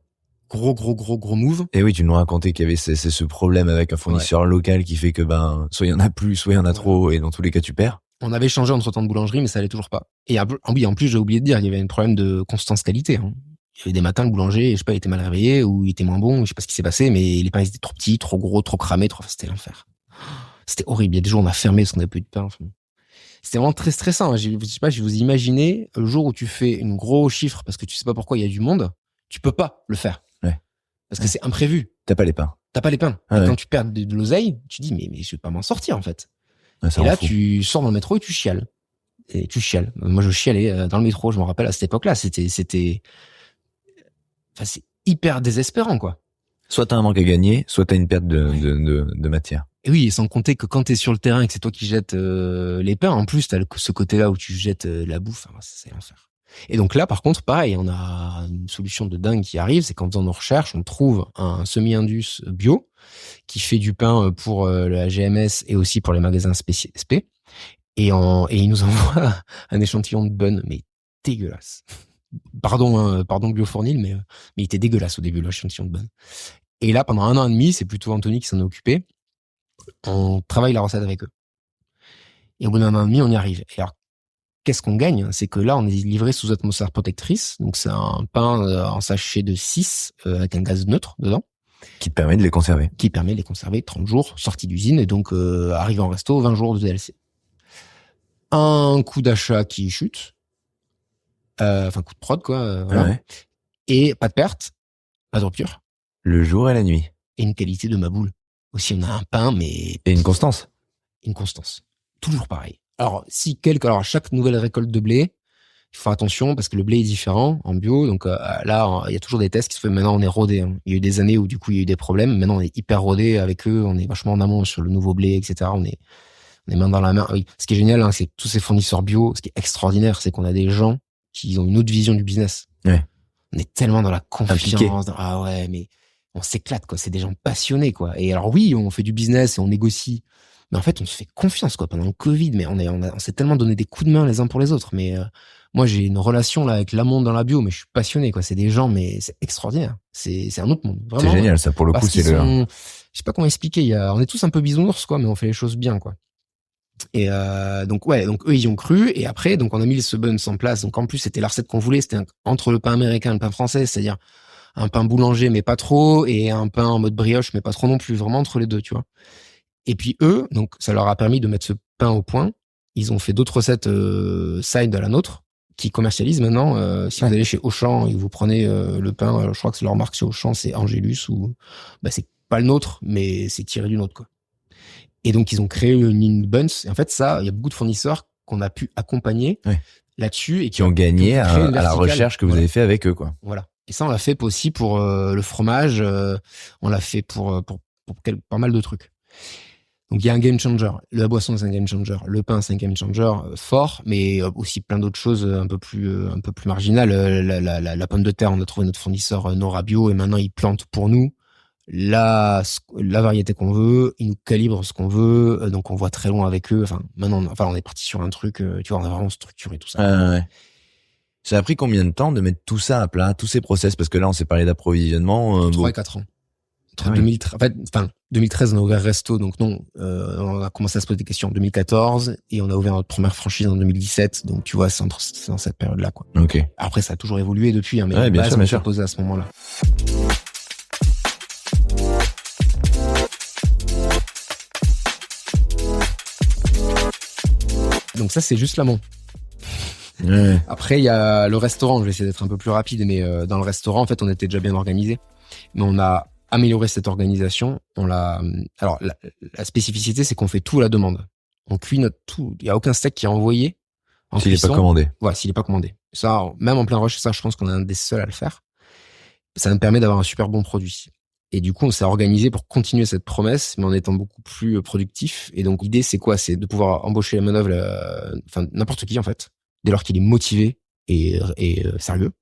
gros move. Et oui, tu nous racontais qu'il y avait ce problème avec un fournisseur local qui fait que soit il y en a plus, soit il y en a trop, et dans tous les cas, tu perds. On avait changé entre-temps de boulangerie, mais ça allait toujours pas. Et en plus, j'ai oublié de dire, il y avait un problème de constance qualité. Il y avait des matins, le boulanger, je sais pas, il était mal réveillé, ou il était moins bon, je sais pas ce qui s'est passé, mais les pains, ils étaient trop petits, trop gros, trop cramés, c'était l'enfer. C'était horrible. Il y a des jours, on a fermé parce qu'on n'avait plus de pain. C'était vraiment très stressant. Je sais pas, je vous imaginez, le jour où tu fais un gros chiffre parce que tu sais pas pourquoi il y a du monde, tu peux pas le faire. Parce que c'est imprévu. T'as pas les pains. Et quand tu perds de l'oseille, tu dis, mais je vais pas m'en sortir, en fait. Et là, tu sors dans le métro et tu chiales. Moi, je chialais dans le métro, je me rappelle à cette époque-là. C'est hyper désespérant, quoi. Soit t'as un manque à gagner, soit t'as une perte de matière. Et oui, et sans compter que quand t'es sur le terrain et que c'est toi qui jettes les pains, en plus, t'as ce côté-là où tu jettes la bouffe. C'est l'enfer. Et donc là, par contre, pareil, on a une solution de dingue qui arrive, c'est qu'en faisant nos recherches, on trouve un semi-indus bio qui fait du pain pour la GMS et aussi pour les magasins SP. Et il nous envoie un échantillon de bun, mais dégueulasse. Pardon Biofournil, mais il était dégueulasse au début, l'échantillon de bun. Et là, pendant 1 an et demi, c'est plutôt Anthony qui s'en est occupé. On travaille la recette avec eux. Et au bout d'1 an et demi, on y arrive. Et alors, qu'est-ce qu'on gagne? C'est que là, on est livré sous atmosphère protectrice. Donc, c'est un pain en sachet de 6 avec un gaz neutre dedans. Qui te permet de les conserver. Qui permet de les conserver 30 jours, sortie d'usine, et donc arrivé en resto, 20 jours de DLC. Un coût d'achat qui chute, enfin coût de prod quoi, voilà. Ouais. Et pas de perte, pas de rupture, Le jour et la nuit. et une qualité de ma boule. Aussi, on a un pain, mais Et une constance. une constance. Toujours pareil. Alors, alors à chaque nouvelle récolte de blé, il faut faire attention parce que le blé est différent en bio. Donc là, il y a toujours des tests qui se font. Maintenant, on est rodé. Hein. Il y a eu des années où du coup, il y a eu des problèmes. Maintenant, on est hyper rodé avec eux. On est vachement en amont sur le nouveau blé, etc. On est main dans la main. Oui. Ce qui est génial, hein, c'est que tous ces fournisseurs bio, ce qui est extraordinaire, c'est qu'on a des gens qui ont une autre vision du business. Ouais. On est tellement dans la Impliqué. confiance. Ah ouais, mais on s'éclate, quoi. C'est des gens passionnés, quoi. Et alors oui, on fait du business et on négocie. Mais en fait, on se fait confiance, quoi. Pendant le Covid, mais on s'est tellement donné des coups de main les uns pour les autres. Mais moi, j'ai une relation là avec l'amont dans la bio, mais je suis passionné, quoi. C'est des gens, mais c'est extraordinaire. C'est un autre monde, vraiment. C'est génial, ça, pour le coup, Parce c'est qu'ils le... sont, je sais pas comment expliquer. On est tous un peu bisounours, quoi, mais on fait les choses bien, quoi. Et donc eux ils y ont cru, et après donc on a mis ce buns en place. Donc en plus c'était la recette qu'on voulait, c'était entre le pain américain et le pain français, c'est-à-dire un pain boulanger mais pas trop, et un pain en mode brioche mais pas trop non plus, vraiment entre les deux, tu vois. Et puis eux, donc ça leur a permis de mettre ce pain au point. Ils ont fait d'autres recettes side à la nôtre qui commercialisent maintenant. Si vous allez chez Auchan et que vous prenez le pain, je crois que c'est leur marque chez Auchan, c'est Angélus, ou c'est pas le nôtre mais c'est tiré du nôtre, quoi. Et donc, ils ont créé une ligne Buns. Et en fait, ça, il y a beaucoup de fournisseurs qu'on a pu accompagner là-dessus. Et qui ont gagné à la recherche que vous avez fait avec eux, quoi. Voilà. Et ça, on l'a fait aussi pour le fromage. On l'a fait pour pas mal de trucs. Donc, il y a un game changer. La boisson, c'est un game changer. Le pain, c'est un game changer fort, mais aussi plein d'autres choses un peu plus marginales. La pomme de terre, on a trouvé notre fournisseur Nora Bio, et maintenant, ils plantent pour nous la variété qu'on veut, ils nous calibrent ce qu'on veut, donc on voit très loin avec eux. Enfin, maintenant, on est parti sur un truc, tu vois, on a vraiment structuré tout ça. Ouais. Ça a pris combien de temps de mettre tout ça à plat, tous ces process? Parce que là, on s'est parlé d'approvisionnement. 3 et 4 ans. 2013, 2013, on a ouvert Resto, donc non, on a commencé à se poser des questions en 2014, et on a ouvert notre première franchise en 2017, donc tu vois, c'est dans cette période-là, quoi. Ok. Après, ça a toujours évolué depuis, hein, mais ouais, bien sûr, on s'est posé à ce moment-là. Donc ça, c'est juste l'amont. Ouais. Après, il y a le restaurant. Je vais essayer d'être un peu plus rapide, mais dans le restaurant, en fait, on était déjà bien organisé. Mais on a amélioré cette organisation. Alors, la spécificité, c'est qu'on fait tout à la demande. On cuit notre tout. Il y a aucun steak qui est envoyé en s'il n'est cuisson. pas commandé. Ouais, s'il n'est pas commandé. Ça, même en plein rush, ça, je pense qu'on est un des seuls à le faire. Ça nous permet d'avoir un super bon produit. Et du coup, on s'est organisé pour continuer cette promesse, mais en étant beaucoup plus productif. Et donc, l'idée, c'est quoi? C'est de pouvoir embaucher la manœuvre, n'importe qui, en fait, dès lors qu'il est motivé et sérieux,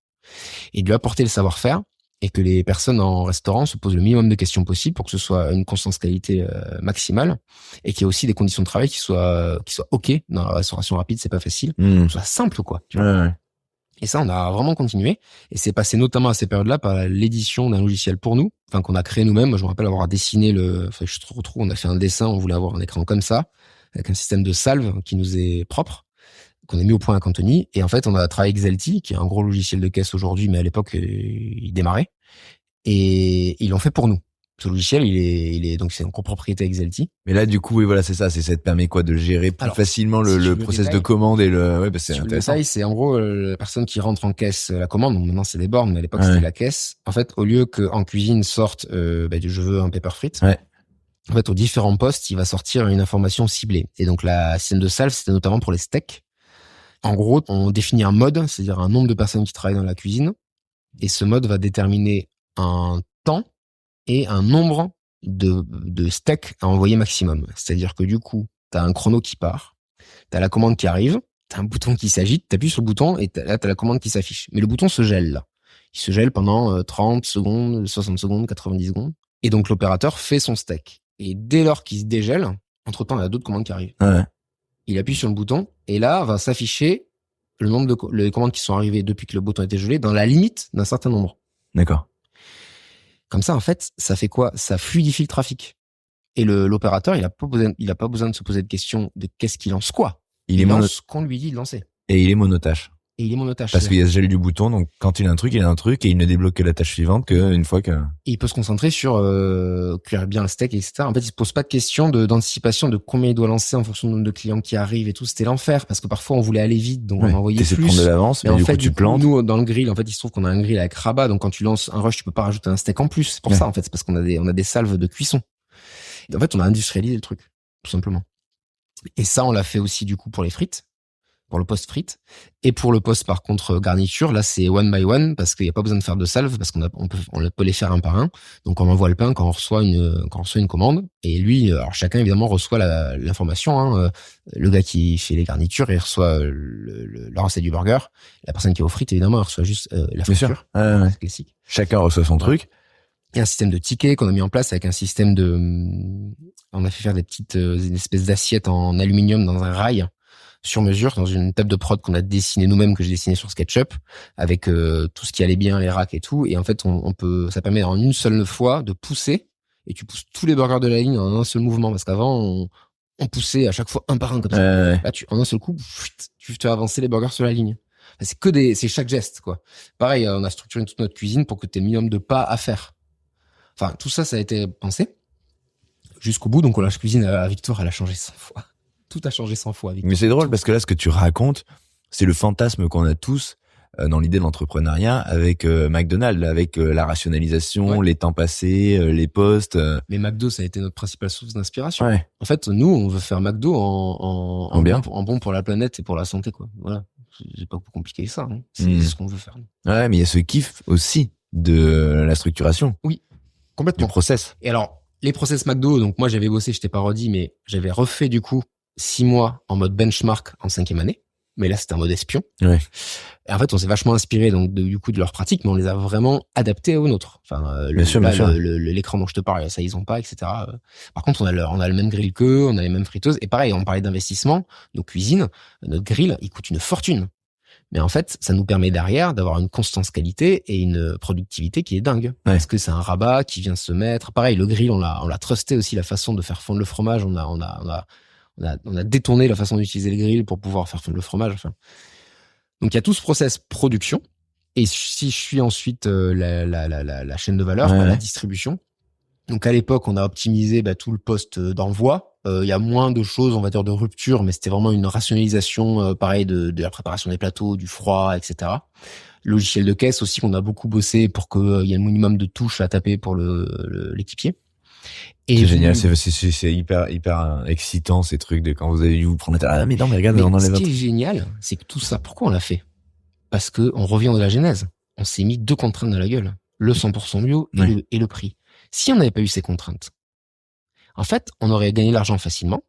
et de lui apporter le savoir-faire, et que les personnes en restaurant se posent le minimum de questions possible pour que ce soit une constance qualité maximale, et qu'il y ait aussi des conditions de travail qui soient OK. Dans la restauration rapide, c'est pas facile. Que ce soit simple, quoi. Tu vois. Ouais. Et ça, on a vraiment continué. Et c'est passé notamment à ces périodes-là par l'édition d'un logiciel pour nous, qu'on a créé nous-mêmes. Moi, je me rappelle avoir dessiné je retrouve, on a fait un dessin, on voulait avoir un écran comme ça, avec un système de salve qui nous est propre, qu'on a mis au point à Cantoni. Et en fait, on a travaillé avec Xelti, qui est un gros logiciel de caisse aujourd'hui, mais à l'époque, il démarrait. Et ils l'ont fait pour nous. Ce logiciel, donc c'est en copropriété avec Xelti. Mais là, du coup, oui, voilà, c'est ça. Ça te permet quoi de gérer plus facilement le process de commande et c'est intéressant. Le détail, c'est en gros la personne qui rentre en caisse la commande. Donc maintenant, c'est des bornes, mais à l'époque, c'était la caisse. En fait, au lieu qu'en cuisine sorte je veux un pepper frites. Ouais. En fait, aux différents postes, il va sortir une information ciblée. Et donc, la système de salve, c'était notamment pour les steaks. En gros, on définit un mode, c'est-à-dire un nombre de personnes qui travaillent dans la cuisine. Et ce mode va déterminer un temps et un nombre de steaks à envoyer maximum. C'est-à-dire que du coup, t'as un chrono qui part, t'as la commande qui arrive, t'as un bouton qui s'agite, t'appuies sur le bouton et là, t'as la commande qui s'affiche. Mais le bouton se gèle, là. Il se gèle pendant 30 secondes, 60 secondes, 90 secondes. Et donc, l'opérateur fait son steak. Et dès lors qu'il se dégèle, entre-temps, il y a d'autres commandes qui arrivent. Ouais. Il appuie sur le bouton et là, va s'afficher le nombre de commandes qui sont arrivées depuis que le bouton a été gelé dans la limite d'un certain nombre. D'accord. Comme ça, en fait, ça fait quoi? Ça fluidifie le trafic. Et l'opérateur, il a pas besoin de se poser de questions de qu'est-ce qu'il lance quoi. Il lance ce qu'on lui dit de lancer. Et il est monotache. et il est monotache. Parce qu'il y a déjà eu du bouton, donc quand il a un truc, et il ne débloque que la tâche suivante qu'une fois que... Et il peut se concentrer sur cuire bien le steak, etc. En fait, il se pose pas de question d'anticipation de combien il doit lancer en fonction du nombre de clients qui arrivent et tout. C'était l'enfer parce que parfois on voulait aller vite, donc on envoyait t'essaies plus. de prendre de l'avance, mais en du fait, coup tu plantes. Nous, dans le grill, en fait, il se trouve qu'on a un grill avec rabat, donc quand tu lances un rush, tu peux pas rajouter un steak en plus. C'est pour ça, en fait, c'est parce qu'on a des salves de cuisson. Et en fait, on a industrialisé le truc, tout simplement. Et ça, on l'a fait aussi du coup pour les frites, pour le post frites, et pour le post par contre garniture. Là, c'est one by one parce qu'il y a pas besoin de faire de salve parce on peut les faire un par un. Donc on envoie le pain quand on reçoit une commande. Et lui, alors chacun évidemment reçoit l'information. Hein. Le gars qui fait les garnitures, il reçoit la recette du burger. La personne qui est aux frites, évidemment, elle reçoit juste la friture. C'est classique. Chacun reçoit son truc. Il y a un système de tickets qu'on a mis en place avec un système on a fait faire une espèce d'assiettes en aluminium dans un rail sur mesure, dans une table de prod qu'on a dessinée nous-mêmes, que j'ai dessinée sur SketchUp, avec tout ce qui allait bien, les racks et tout. Et en fait, ça permet en une seule fois de pousser, et tu pousses tous les burgers de la ligne en un seul mouvement, parce qu'avant, on poussait à chaque fois un par un comme ça. Là, en un seul coup, tu fais avancer les burgers sur la ligne. C'est chaque geste, quoi. Pareil, on a structuré toute notre cuisine pour que tu aies le minimum de pas à faire. Enfin, tout ça, ça a été pensé jusqu'au bout. Donc, la cuisine à Victor, elle a changé 100 fois. Tout a changé 100 fois. Victor. Mais c'est drôle parce que là, ce que tu racontes, c'est le fantasme qu'on a tous dans l'idée de l'entrepreneuriat avec McDonald's, avec la rationalisation, les temps passés, les postes. Mais McDo, ça a été notre principale source d'inspiration. Ouais. En fait, nous, on veut faire McDo en bon pour la planète et pour la santé, quoi. Voilà. C'est pas plus compliqué que ça. Hein. C'est ce qu'on veut faire. Ouais, mais il y a ce kiff aussi de la structuration. Oui. Complètement. Du process. Et alors, les process McDo, donc moi j'avais bossé, je t'ai pas redit, mais j'avais refait du coup 6 mois en mode benchmark en 5e année. Mais là, c'était un mode espion. Ouais. Et en fait, on s'est vachement inspiré donc du coup de leurs pratiques, mais on les a vraiment adaptés aux nôtres. Enfin, bien sûr. L'écran dont je te parle, ça ils ont pas, etc. Par contre, on a le même grill qu'eux, on a les mêmes friteuses. Et pareil, on parlait d'investissement. Nos cuisines, notre grill, il coûte une fortune. Mais en fait, ça nous permet derrière d'avoir une constance qualité et une productivité qui est dingue. Ouais. Parce que c'est un rabat qui vient se mettre. Pareil, le grill, on l'a trusté aussi, la façon de faire fondre le fromage. On a détourné la façon d'utiliser le grill pour pouvoir faire fondre le fromage. Enfin. Donc, il y a tout ce process production. Et si je suis ensuite la chaîne de valeur, la distribution. Donc, à l'époque, on a optimisé tout le poste d'envoi. Il y a moins de choses, on va dire, de rupture, mais c'était vraiment une rationalisation, pareil, de la préparation des plateaux, du froid, etc. Logiciel de caisse aussi, qu'on a beaucoup bossé pour qu'il y ait un minimum de touches à taper pour l'équipier. Et c'est génial, c'est hyper excitant ces trucs de quand vous avez dû vous prendre la tête. Ah mais non, mais regarde, on enlève. Ce qui est génial, c'est que tout ça, pourquoi on l'a fait? Parce que on revient de la genèse. On s'est mis 2 contraintes dans la gueule. Le 100% bio et le prix. Si on n'avait pas eu ces contraintes, en fait, on aurait gagné l'argent facilement,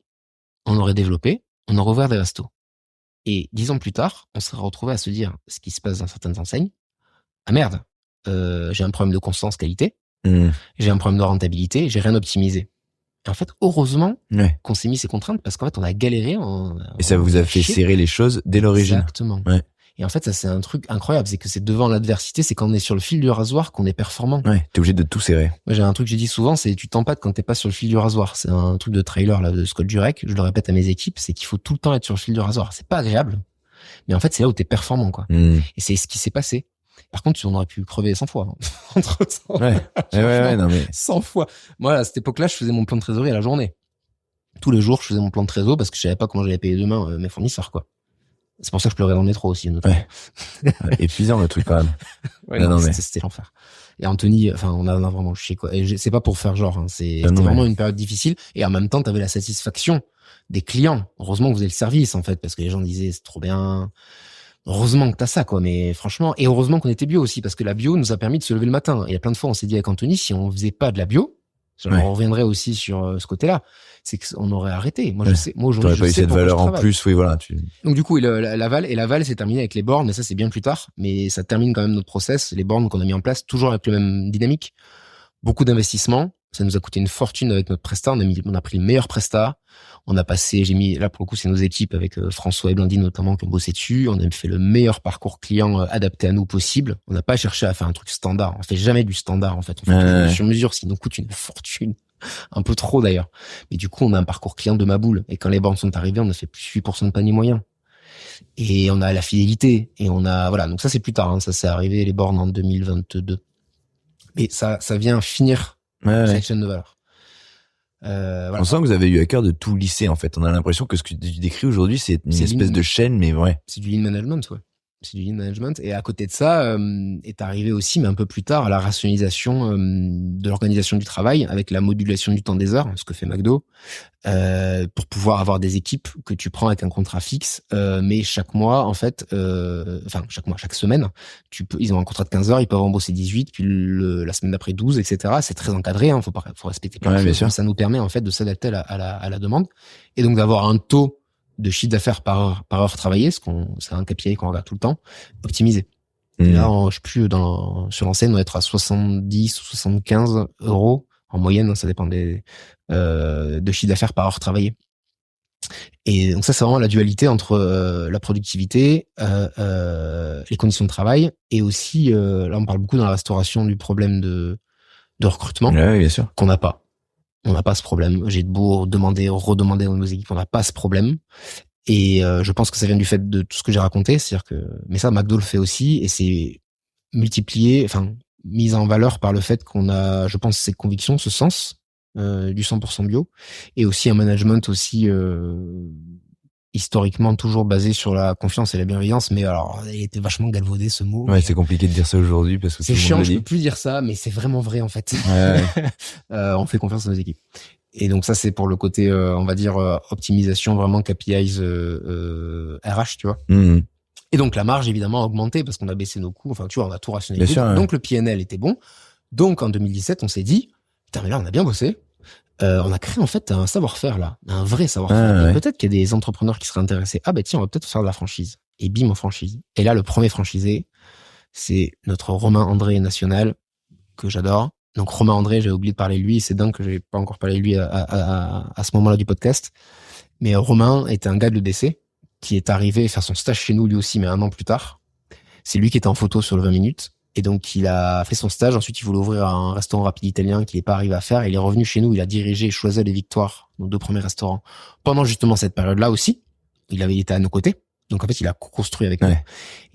on aurait développé, on aurait ouvert des restos. Et 10 ans plus tard, on serait retrouvé à se dire ce qui se passe dans certaines enseignes. Ah merde, j'ai un problème de constance qualité, j'ai un problème de rentabilité, j'ai rien optimisé. Et en fait, heureusement qu'on s'est mis ces contraintes parce qu'en fait, on a galéré. Et ça vous a fait serrer les choses dès l'origine. Exactement. Ouais. Et en fait, ça, c'est un truc incroyable. C'est que c'est devant l'adversité, c'est quand on est sur le fil du rasoir qu'on est performant. Ouais, t'es obligé de tout serrer. Moi, j'ai un truc que j'ai dit souvent, c'est tu t'empâtes quand t'es pas sur le fil du rasoir. C'est un truc de trailer, là, de Scott Jurek. Je le répète à mes équipes, c'est qu'il faut tout le temps être sur le fil du rasoir. C'est pas agréable. Mais en fait, c'est là où t'es performant, quoi. Et c'est ce qui s'est passé. Par contre, on aurait pu crever 100 fois, hein. Entre-temps. Ouais, non, mais. 100 fois. Moi, à cette époque-là, je faisais mon plan de trésorerie à la journée. Tous les jours, je faisais mon plan de trésor parce que je savais pas comment j'allais payer demain mes fournisseurs, quoi. C'est pour ça que je pleurais dans le métro aussi, notamment. Épuisant, le truc, quand même. C'était l'enfer. Et Anthony, on a vraiment chié, quoi. Et c'est pas pour faire genre, hein. C'était vraiment une période difficile. Et en même temps, t'avais la satisfaction des clients. Heureusement que vous avez le service, en fait, parce que les gens disaient, c'est trop bien. Heureusement que t'as ça, quoi. Mais franchement, et heureusement qu'on était bio aussi, parce que la bio nous a permis de se lever le matin. Et il y a plein de fois, on s'est dit avec Anthony, si on faisait pas de la bio, on reviendrait aussi sur ce côté-là. C'est qu'on aurait arrêté. Moi, je sais. Moi, aujourd'hui, je sais. T'aurais pas eu cette valeur en plus, oui, voilà. Donc, du coup, l'aval, c'est terminé avec les bornes, mais ça, c'est bien plus tard. Mais ça termine quand même notre process. Les bornes qu'on a mis en place, toujours avec le même dynamique. Beaucoup d'investissements. Ça nous a coûté une fortune avec notre prestat. On a pris le meilleur prestat. On a passé, là, pour le coup, c'est nos équipes avec François et Blandine, notamment, qui ont bossé dessus. On a fait le meilleur parcours client adapté à nous possible. On n'a pas cherché à faire un truc standard. On fait jamais du standard, en fait. On fait sur mesure, ce qui nous coûte une fortune. Un peu trop, d'ailleurs. Mais du coup, on a un parcours client de ma boule. Et quand les bornes sont arrivées, on a fait plus 8% de panier moyen. Et on a la fidélité. Et on a, voilà. Donc ça, c'est plus tard, hein. Ça, c'est arrivé, les bornes en 2022. Mais ça vient finir cette chaîne de valeur. Voilà. On sent que vous avez eu à cœur de tout lisser, en fait. On a l'impression que ce que tu décris aujourd'hui, c'est une espèce de chaîne, mais ouais. C'est du lean management, ouais. C'est du lean management. Et à côté de ça, est arrivé aussi, mais un peu plus tard, la rationalisation de l'organisation du travail avec la modulation du temps des heures, ce que fait McDo, pour pouvoir avoir des équipes que tu prends avec un contrat fixe, mais chaque mois, en fait, chaque semaine, ils ont un contrat de 15 heures, ils peuvent embaucher 18, puis la semaine d'après 12, etc. C'est très encadré, hein, faut respecter plein de choses. Ça nous permet, en fait, de s'adapter à la demande. Et donc d'avoir un taux de chiffre d'affaires par heure travaillée, c'est un KPI qu'on regarde tout le temps, optimisé. Et là, je sais plus, sur l'enseigne, on doit être à 70 ou 75 euros en moyenne, hein, ça dépend de chiffre d'affaires par heure travaillée. Et donc ça, c'est vraiment la dualité entre la productivité, les conditions de travail, et aussi, là, on parle beaucoup dans la restauration du problème de recrutement, bien sûr. qu'on n'a pas. On n'a pas ce problème. J'ai beau redemander dans nos équipes, on n'a pas ce problème. Et je pense que ça vient du fait de tout ce que j'ai raconté, c'est-à-dire que, mais ça, McDo le fait aussi, et c'est mise en valeur par le fait qu'on a, je pense, ces convictions, ce sens du 100% bio, et aussi un management aussi historiquement toujours basé sur la confiance et la bienveillance, mais alors il était vachement galvaudé ce mot. Ouais, c'est compliqué de dire ça aujourd'hui parce que c'est chiant, je peux plus dire ça, mais c'est vraiment vrai en fait. Ouais. On fait confiance à nos équipes. Et donc ça, c'est pour le côté, on va dire, optimisation, vraiment KPIs RH, tu vois. Et donc la marge, évidemment, a augmenté parce qu'on a baissé nos coûts. Enfin, tu vois, on a tout rationalisé. Donc le PNL était bon. Donc en 2017, on s'est dit, putain, mais là, on a bien bossé. On a créé en fait un savoir-faire là, un vrai savoir-faire. Peut-être qu'il y a des entrepreneurs qui seraient intéressés. Ah bah tiens, on va peut-être faire de la franchise. Et bim, en franchise. Et là, le premier franchisé, c'est notre Romain André national, que j'adore. Donc Romain André, j'ai oublié de parler de lui, c'est dingue que j'ai pas encore parlé de lui à ce moment-là du podcast. Mais Romain était un gars de l'EDC qui est arrivé faire son stage chez nous lui aussi, mais 1 an plus tard. C'est lui qui était en photo sur le 20 minutes. Et donc il a fait son stage, ensuite il voulait ouvrir un restaurant rapide italien qu'il n'est pas arrivé à faire. Il est revenu chez nous, il a dirigé Choiseul et Victoire, nos 2 premiers restaurants, pendant justement cette période-là aussi. Il était à nos côtés. Donc en fait, il a construit avec nous.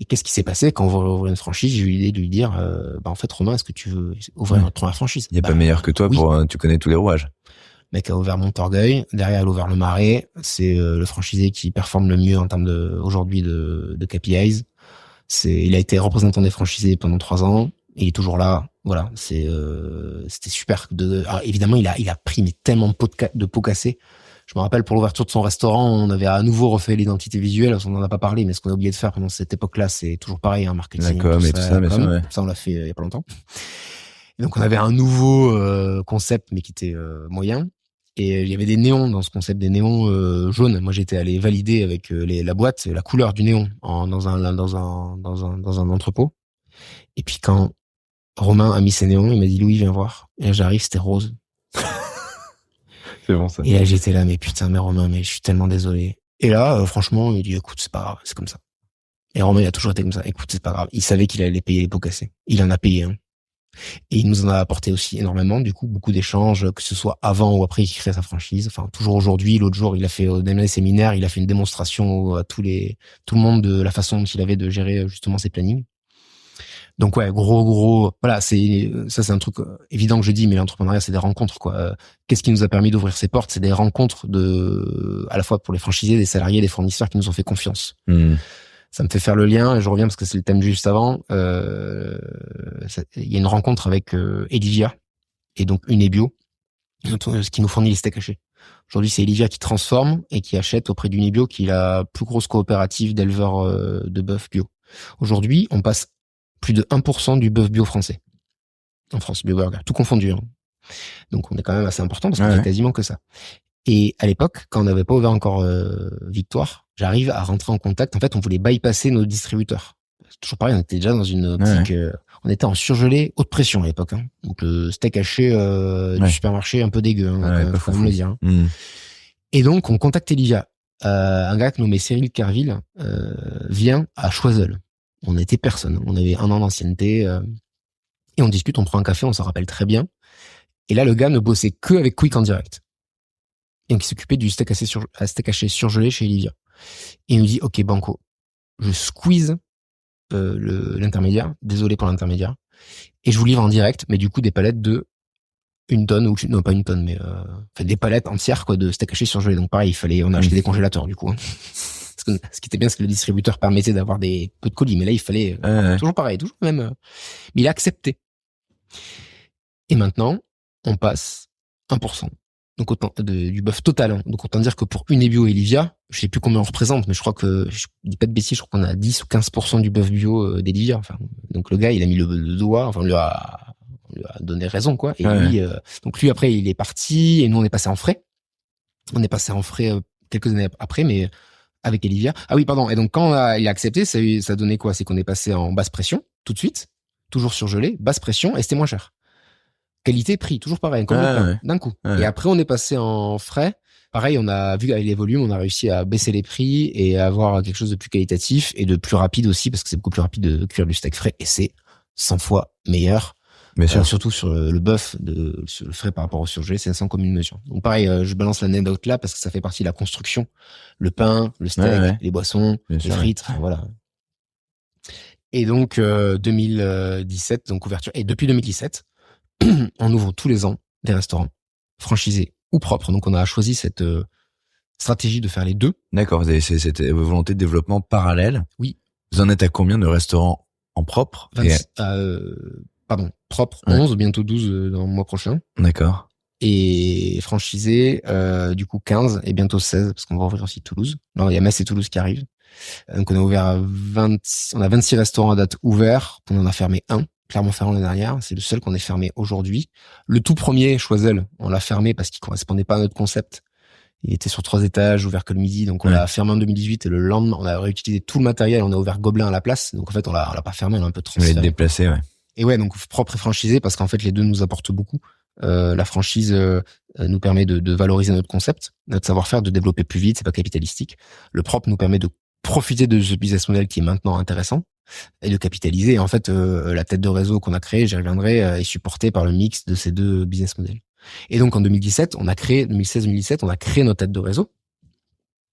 Et qu'est-ce qui s'est passé quand on va ouvrir une franchise? J'ai eu l'idée de lui dire, en fait, Romain, est-ce que tu veux ouvrir notre première franchise? Il n'y a pas meilleur que toi pour, tu connais tous les rouages. Le mec a ouvert Montorgueil, derrière il a ouvert le Marais. C'est le franchisé qui performe le mieux en termes aujourd'hui de KPIs. Il a été représentant des franchisés pendant 3 ans. Et il est toujours là. Voilà. C'était super. Alors, évidemment, il a pris mais tellement de pots cassés. Je me rappelle, pour l'ouverture de son restaurant, on avait à nouveau refait l'identité visuelle. On n'en a pas parlé, mais ce qu'on a oublié de faire pendant cette époque-là, c'est toujours pareil, hein, marketing. La com et tout ça, bien sûr. Ça, on l'a fait il y a pas longtemps. Et donc, on avait un nouveau concept, mais qui était moyen. Et il y avait des néons dans ce concept, des néons jaunes. Moi, j'étais allé valider avec la boîte, la couleur du néon dans un entrepôt. Et puis, quand Romain a mis ses néons, il m'a dit, Louis, viens voir. Et là, j'arrive, c'était rose. C'est bon, ça. Et là, j'étais là, mais putain, mais Romain, mais je suis tellement désolé. Et là, franchement, il dit, écoute, c'est pas grave, c'est comme ça. Et Romain, il a toujours été comme ça. Écoute, c'est pas grave. Il savait qu'il allait payer les pots cassés. Il en a payé, hein. Et il nous en a apporté aussi énormément. Du coup, beaucoup d'échanges, que ce soit avant ou après qu'il crée sa franchise. Enfin, toujours aujourd'hui. L'autre jour, il a fait, au dernier séminaire, il a fait une démonstration à tout le monde de la façon dont il avait de gérer justement ses plannings. Donc ouais, gros, voilà, c'est un truc évident que je dis, mais l'entrepreneuriat, c'est des rencontres, quoi. Qu'est-ce qui nous a permis d'ouvrir ces portes? C'est des rencontres à la fois pour les franchisés, des salariés, des fournisseurs qui nous ont fait confiance. Ça me fait faire le lien, et je reviens parce que c'est le thème juste avant. Il y a une rencontre avec Elivia, et donc Unebio, ce qui nous fournit les steaks hachés. Aujourd'hui, c'est Elivia qui transforme et qui achète auprès d'Unebio, qui est la plus grosse coopérative d'éleveurs de bœuf bio. Aujourd'hui, on passe plus de 1% du bœuf bio français. En France, BioBurger, tout confondu. Hein. Donc on est quand même assez important parce qu'on fait quasiment que ça. Et à l'époque, quand on n'avait pas ouvert encore Victoire, j'arrive à rentrer en contact. En fait, on voulait bypasser nos distributeurs. C'est toujours pareil, on était déjà dans une optique... on était en surgelé haute pression à l'époque. Hein. Donc le steak haché du supermarché un peu dégueu, hein, faut me le dire. Hein. Et donc on contacte Elivia. Un gars que nommé Cyril Carville vient à Choiseul. On n'était personne. On avait 1 an d'ancienneté. Et on discute, on prend un café, on s'en rappelle très bien. Et là, le gars ne bossait que avec Quick en direct. Et donc, il s'occupait du steak haché surgelé chez Elivia. Et il nous dit, ok, banco, je squeeze l'intermédiaire, désolé pour l'intermédiaire, et je vous livre en direct, mais du coup des palettes de 1 tonne, ou non pas 1 tonne, mais des palettes entières quoi, de steak haché surgelé. Donc pareil, on a acheté des congélateurs du coup. Ce qui était bien, c'est que le distributeur permettait d'avoir des peu de colis, mais là il fallait toujours pareil, toujours même. Mais il a accepté. Et maintenant, on passe 1%. Donc autant du bœuf total. Hein. Donc autant dire que pour une bio et Livia, je sais plus combien on représente, mais je crois que, je dis pas de bêtises, je crois qu'on a 10 ou 15% du bœuf bio des Livia. Enfin, donc le gars, il a mis le doigt, enfin on lui a donné raison, quoi. Et lui, donc lui après, il est parti, et nous on est passé en frais. On est passé en frais quelques années après, mais avec Olivia. Ah oui, pardon. Et donc quand il a accepté, ça donnait quoi? C'est qu'on est passé en basse pression tout de suite, toujours surgelé, basse pression, et c'était moins cher. Qualité, prix, toujours pareil, d'un coup. Et après, on est passé en frais. Pareil, on a vu avec les volumes, on a réussi à baisser les prix et à avoir quelque chose de plus qualitatif et de plus rapide aussi, parce que c'est beaucoup plus rapide de cuire du steak frais et c'est 100 fois meilleur. Surtout sur le bœuf, sur le frais par rapport au surgelé, c'est sans commune mesure. Donc pareil, je balance l'anecdote là parce que ça fait partie de la construction. Le pain, le steak, les boissons, les frites, voilà. Et donc 2017, donc ouverture. Et depuis 2017, on ouvre tous les ans des restaurants franchisés ou propres. Donc on a choisi cette stratégie de faire les deux. D'accord, vous avez cette volonté de développement parallèle. Oui. Vous en êtes à combien de restaurants en propre? Propre 11, bientôt 12 dans le mois prochain. D'accord. Et franchisé, du coup 15 et bientôt 16, parce qu'on va ouvrir aussi Toulouse. Alors il y a Metz et Toulouse qui arrivent. Donc on a ouvert on a 26 restaurants à date ouverts, on en a fermé un, Clermont-Ferrand l'année dernière, c'est le seul qu'on ait fermé aujourd'hui. Le tout premier, Choiseul, on l'a fermé parce qu'il correspondait pas à notre concept. Il était sur 3 étages, ouvert que le midi, donc on l'a fermé en 2018 et le lendemain, on a réutilisé tout le matériel, on a ouvert Gobelin à la place. Donc en fait, on l'a pas fermé, on l'a un peu transféré. On l'a déplacé, ouais. Et ouais, donc propre et franchisé, parce qu'en fait, les deux nous apportent beaucoup. La franchise nous permet de valoriser notre concept, notre savoir-faire, de développer plus vite, c'est pas capitalistique. Le propre nous permet de profiter de ce business model qui est maintenant intéressant et de capitaliser. Et en fait, la tête de réseau qu'on a créée, j'y reviendrai, est supportée par le mix de ces deux business models. Et donc en 2017, 2016-2017, on a créé notre tête de réseau.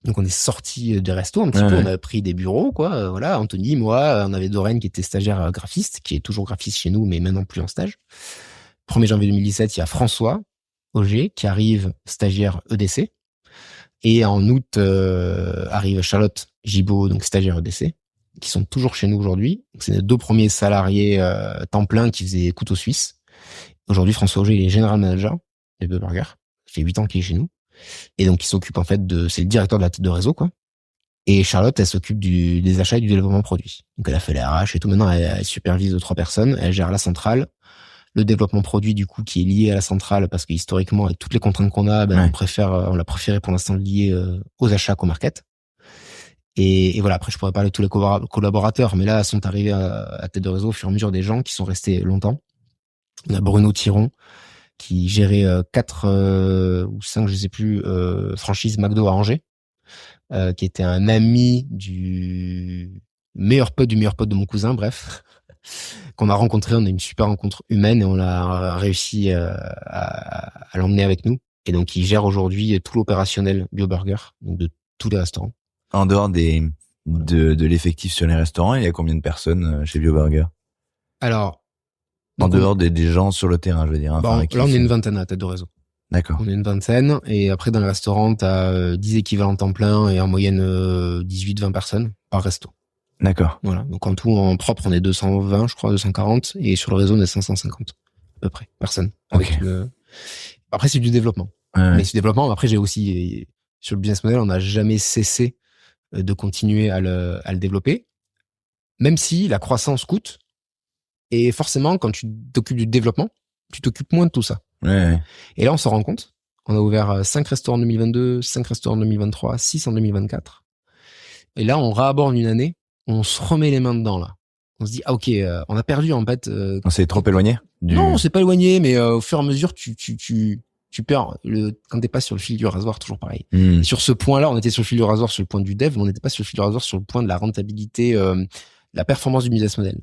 Donc on est sorti des restos un petit peu, on a pris des bureaux, quoi. Voilà, Anthony, moi, on avait Doreen qui était stagiaire graphiste, qui est toujours graphiste chez nous, mais maintenant plus en stage. 1er janvier 2017, il y a François Auger qui arrive stagiaire EDC. Et en août arrive Charlotte Gibaud, donc stagiaire EDC, qui sont toujours chez nous aujourd'hui. C'est les 2 premiers salariés temps plein qui faisaient couteau suisse. Aujourd'hui, François Auger, il est général manager des Deux Burgers. Ça fait 8 ans qu'il est chez nous. Et donc, il s'occupe en fait c'est le directeur de la tête de réseau, quoi. Et Charlotte, elle s'occupe des achats et du développement produit. Donc, elle a fait les RH et tout. Maintenant, elle supervise 3 personnes. Elle gère la centrale, le développement produit, du coup, qui est lié à la centrale parce que historiquement, avec toutes les contraintes qu'on a, on l'a préféré pour l'instant lié aux achats qu'au market. Et voilà, après, je pourrais parler de tous les collaborateurs, mais là, sont arrivés à tête de réseau au fur et à mesure des gens qui sont restés longtemps. On a Bruno Thiron, qui gérait 4 ou 5, je sais plus, franchises McDo à Angers, qui était un ami du meilleur pote de mon cousin, bref, qu'on a rencontré. On a eu une super rencontre humaine et on a réussi à l'emmener avec nous. Et donc, il gère aujourd'hui tout l'opérationnel BioBurger, donc de tous les restaurants. En dehors de l'effectif sur les restaurants, il y a combien de personnes chez BioBurger? Alors, en dehors des gens sur le terrain, je veux dire. Hein, là, on est une vingtaine à la tête de réseau. D'accord. On est une vingtaine. Et après, dans le restaurant, t'as 10 équivalents temps plein et en moyenne 18-20 personnes par resto. D'accord. Voilà. Donc en tout, en propre, on est 220, je crois, 240. Et sur le réseau, on est 550 à peu près personnes. Okay. Après, c'est du développement. Mais c'est du développement. Après, j'ai aussi, sur le business model, on n'a jamais cessé de continuer à le développer. Même si la croissance coûte. Et forcément, quand tu t'occupes du développement, tu t'occupes moins de tout ça. Et là, on s'en rend compte. On a ouvert 5 restaurants en 2022, 5 restaurants en 2023, 6 en 2024. Et là, on réaborde une année, on se remet les mains dedans, là. On se dit, ok, on a perdu, en fait. On s'est trop éloigné? Non, on s'est pas éloigné, mais au fur et à mesure, tu perds quand t'es pas sur le fil du rasoir, toujours pareil. Et sur ce point-là, on était sur le fil du rasoir sur le point du dev, mais on n'était pas sur le fil du rasoir sur le point de la rentabilité, la performance du business model.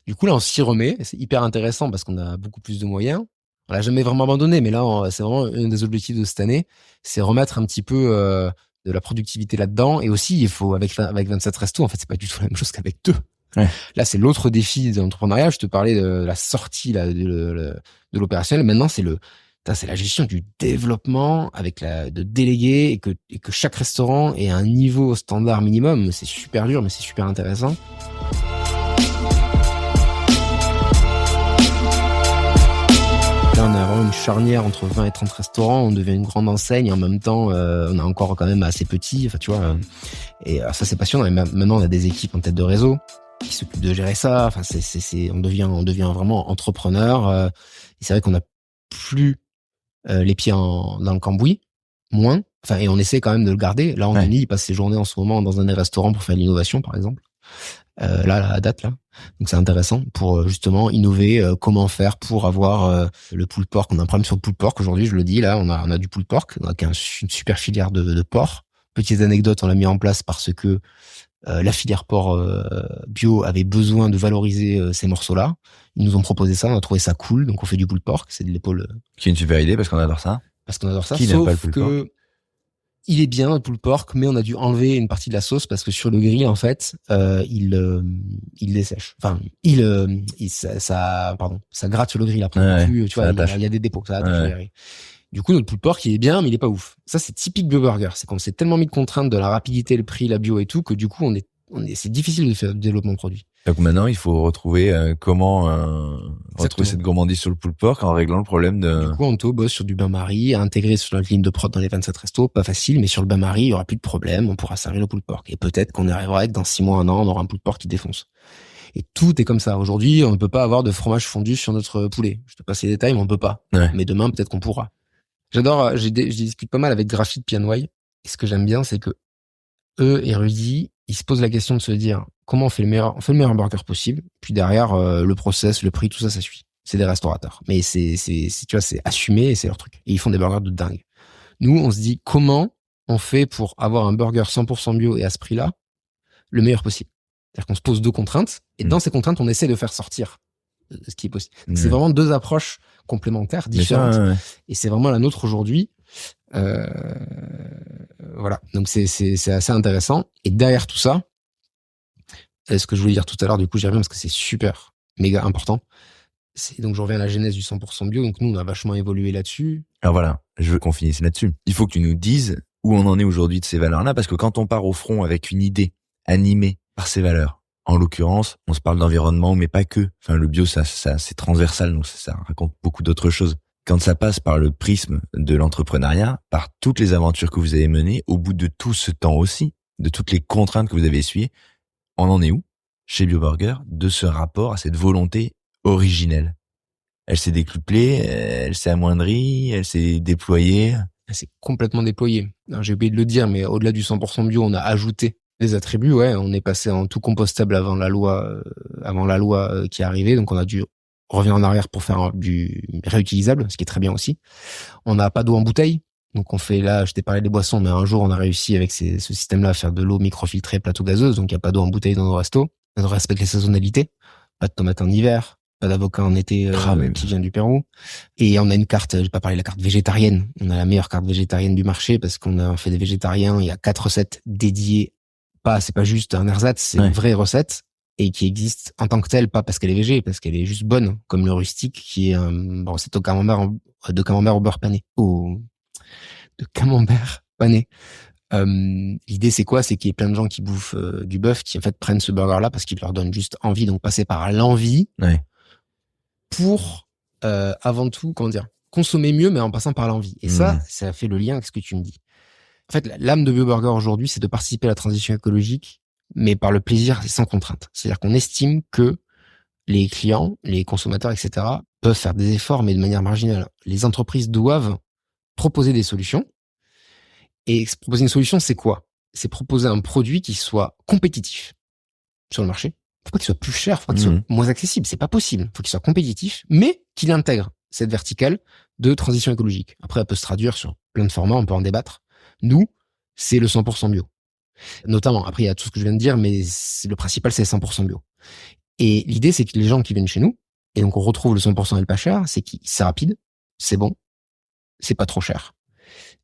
Du coup, là, on s'y remet. Et c'est hyper intéressant parce qu'on a beaucoup plus de moyens. On l'a jamais vraiment abandonné, mais là, c'est vraiment un des objectifs de cette année. C'est remettre un petit peu de la productivité là-dedans. Et aussi, il faut, avec 27 restos, en fait, c'est pas du tout la même chose qu'avec 2. Ouais. Là, c'est l'autre défi de l'entrepreneuriat. Je te parlais de la sortie là, de l'opérationnel. Maintenant, c'est la gestion du développement de déléguer et que chaque restaurant ait un niveau standard minimum. C'est super dur, mais c'est super intéressant. Là, on a vraiment une charnière entre 20 et 30 restaurants. On devient une grande enseigne. En même temps, on est encore quand même assez petit. Enfin, tu vois. Et ça, c'est passionnant. Et maintenant, on a des équipes en tête de réseau qui s'occupent de gérer ça. Enfin, on devient vraiment entrepreneur. Et c'est vrai qu'on a plus les pieds dans le cambouis, moins. Enfin, et on essaie quand même de le garder. Là, Anthony, il passe ses journées en ce moment dans un des restaurants pour faire de l'innovation, par exemple. Là, à date, là. Donc, c'est intéressant pour justement innover. Comment faire pour avoir le pulled pork. On a un problème sur le pulled pork aujourd'hui, je le dis. Là, on a du pulled pork, on a une super filière de porc. Petites anecdotes, on l'a mis en place parce que la filière porc bio avait besoin de valoriser ces morceaux-là. Ils nous ont proposé ça, on a trouvé ça cool, donc on fait du pulled pork, c'est de l'épaule. Qui est une super idée parce qu'on adore ça. Qui n'aime pas le pulled pork. Il est bien le pulled pork, mais on a dû enlever une partie de la sauce parce que sur le grill en fait, il dessèche. Enfin, ça gratte sur le grill après. Tu vois, il y a des dépôts, ça attache. Ouais. Du coup, notre pulled pork, il est bien, mais il est pas ouf. Ça, c'est typique Bio Burger. C'est qu'on s'est tellement mis de contraintes de la rapidité, le prix, la bio et tout, que du coup, c'est difficile de faire du développement de produit. Donc maintenant, il faut retrouver retrouver cette gourmandise sur le pulled pork en réglant le problème de... Du coup, Anto bosse sur du bain-marie, à intégrer sur notre ligne de prod dans les 27 restos. Pas facile, mais sur le bain-marie, il y aura plus de problème. On pourra servir le pulled pork. Et peut-être qu'on y arrivera et que dans 6 mois, 1 an, on aura un pulled pork qui défonce. Et tout est comme ça. Aujourd'hui, on ne peut pas avoir de fromage fondu sur notre poulet. Je te passe les détails, mais on peut pas. Ouais. Mais demain, peut-être qu'on pourra. J'adore, je discute pas mal avec Graphite Pianway. Et ce que j'aime bien, c'est que eux et Rudy, ils se posent la question de se dire comment on fait le meilleur burger possible. Puis derrière, le process, le prix, tout ça, ça suit. C'est des restaurateurs. Mais tu vois, c'est assumé et c'est leur truc. Et ils font des burgers de dingue. Nous, on se dit comment on fait pour avoir un burger 100% bio et à ce prix-là, le meilleur possible. C'est-à-dire qu'on se pose 2 contraintes. Et dans ces contraintes, on essaie de faire sortir ce qui est possible. C'est vraiment 2 approches complémentaires, différentes. Ça, et c'est vraiment la nôtre aujourd'hui. Voilà. Donc c'est assez intéressant. Et derrière tout ça, ce que je voulais dire tout à l'heure, du coup, j'y reviens parce que c'est super, méga important. Donc je reviens à la genèse du 100% bio. Donc nous, on a vachement évolué là-dessus. Alors voilà, je veux qu'on finisse là-dessus. Il faut que tu nous dises où on en est aujourd'hui de ces valeurs-là, parce que quand on part au front avec une idée animée par ces valeurs, en l'occurrence, on se parle d'environnement, mais pas que. Enfin, le bio, ça c'est transversal, donc ça raconte beaucoup d'autres choses. Quand ça passe par le prisme de l'entrepreneuriat, par toutes les aventures que vous avez menées, au bout de tout ce temps aussi, de toutes les contraintes que vous avez essuyées, on en est où, chez BioBurger, de ce rapport à cette volonté originelle? Elle s'est décuplée, elle s'est amoindrie, elle s'est déployée. Elle s'est complètement déployée. Alors, j'ai oublié de le dire, mais au-delà du 100% bio, on a ajouté des attributs. Ouais, on est passé en tout compostable avant la loi qui est arrivée, donc on a dû revenir en arrière pour faire du réutilisable, ce qui est très bien aussi. On n'a pas d'eau en bouteille, donc on fait là, je t'ai parlé des boissons, mais un jour on a réussi avec ce système-là à faire de l'eau microfiltrée plateau gazeuse, donc il n'y a pas d'eau en bouteille dans nos restos. On respecte les saisonnalités, pas de tomates en hiver, pas d'avocat en été qui vient du Pérou. Et on a une carte, j'ai pas parlé de la carte végétarienne, on a la meilleure carte végétarienne du marché parce qu'on a fait des végétariens, il y a 4 recettes dédiées. C'est pas juste un ersatz, c'est une vraie recette et qui existe en tant que telle, pas parce qu'elle est végé, parce qu'elle est juste bonne, comme le rustique qui est recette de camembert au beurre pané. De camembert pané. L'idée c'est quoi? C'est qu'il y ait plein de gens qui bouffent du bœuf, qui en fait prennent ce burger-là parce qu'il leur donne juste envie, donc passer par l'envie pour avant tout, consommer mieux, mais en passant par l'envie. Et ça fait le lien avec ce que tu me dis. En fait, l'âme de BioBurger aujourd'hui, c'est de participer à la transition écologique, mais par le plaisir et sans contrainte. C'est-à-dire qu'on estime que les clients, les consommateurs, etc., peuvent faire des efforts, mais de manière marginale. Les entreprises doivent proposer des solutions. Et proposer une solution, c'est quoi? C'est proposer un produit qui soit compétitif sur le marché. Faut pas qu'il soit plus cher, faut pas qu'il soit moins accessible. C'est pas possible. Faut qu'il soit compétitif, mais qu'il intègre cette verticale de transition écologique. Après, elle peut se traduire sur plein de formats, on peut en débattre. Nous, c'est le 100% bio. Notamment, après, il y a tout ce que je viens de dire, mais le principal, c'est 100% bio. Et l'idée, c'est que les gens qui viennent chez nous, et donc on retrouve le 100% et le pas cher, c'est rapide, c'est bon, c'est pas trop cher.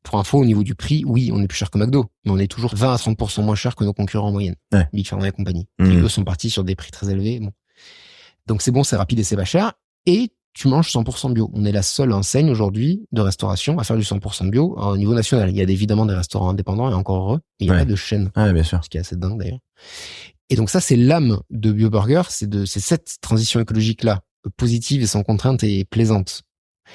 Pour info, au niveau du prix, oui, on est plus cher que McDo, mais on est toujours 20 à 30% moins cher que nos concurrents en moyenne. Ouais. Big Pharma et compagnie. Qui, eux, sont partis sur des prix très élevés. Bon. Donc c'est bon, c'est rapide et c'est pas cher. Et tu manges 100% bio. On est la seule enseigne aujourd'hui de restauration à faire du 100% bio au niveau national. Il y a évidemment des restaurants indépendants et encore heureux, mais il n'y a pas de chaîne. Ouais, bien sûr. Ce qui est assez dingue d'ailleurs. Et donc ça, c'est l'âme de BioBurger, c'est cette transition écologique-là, positive et sans contrainte et plaisante.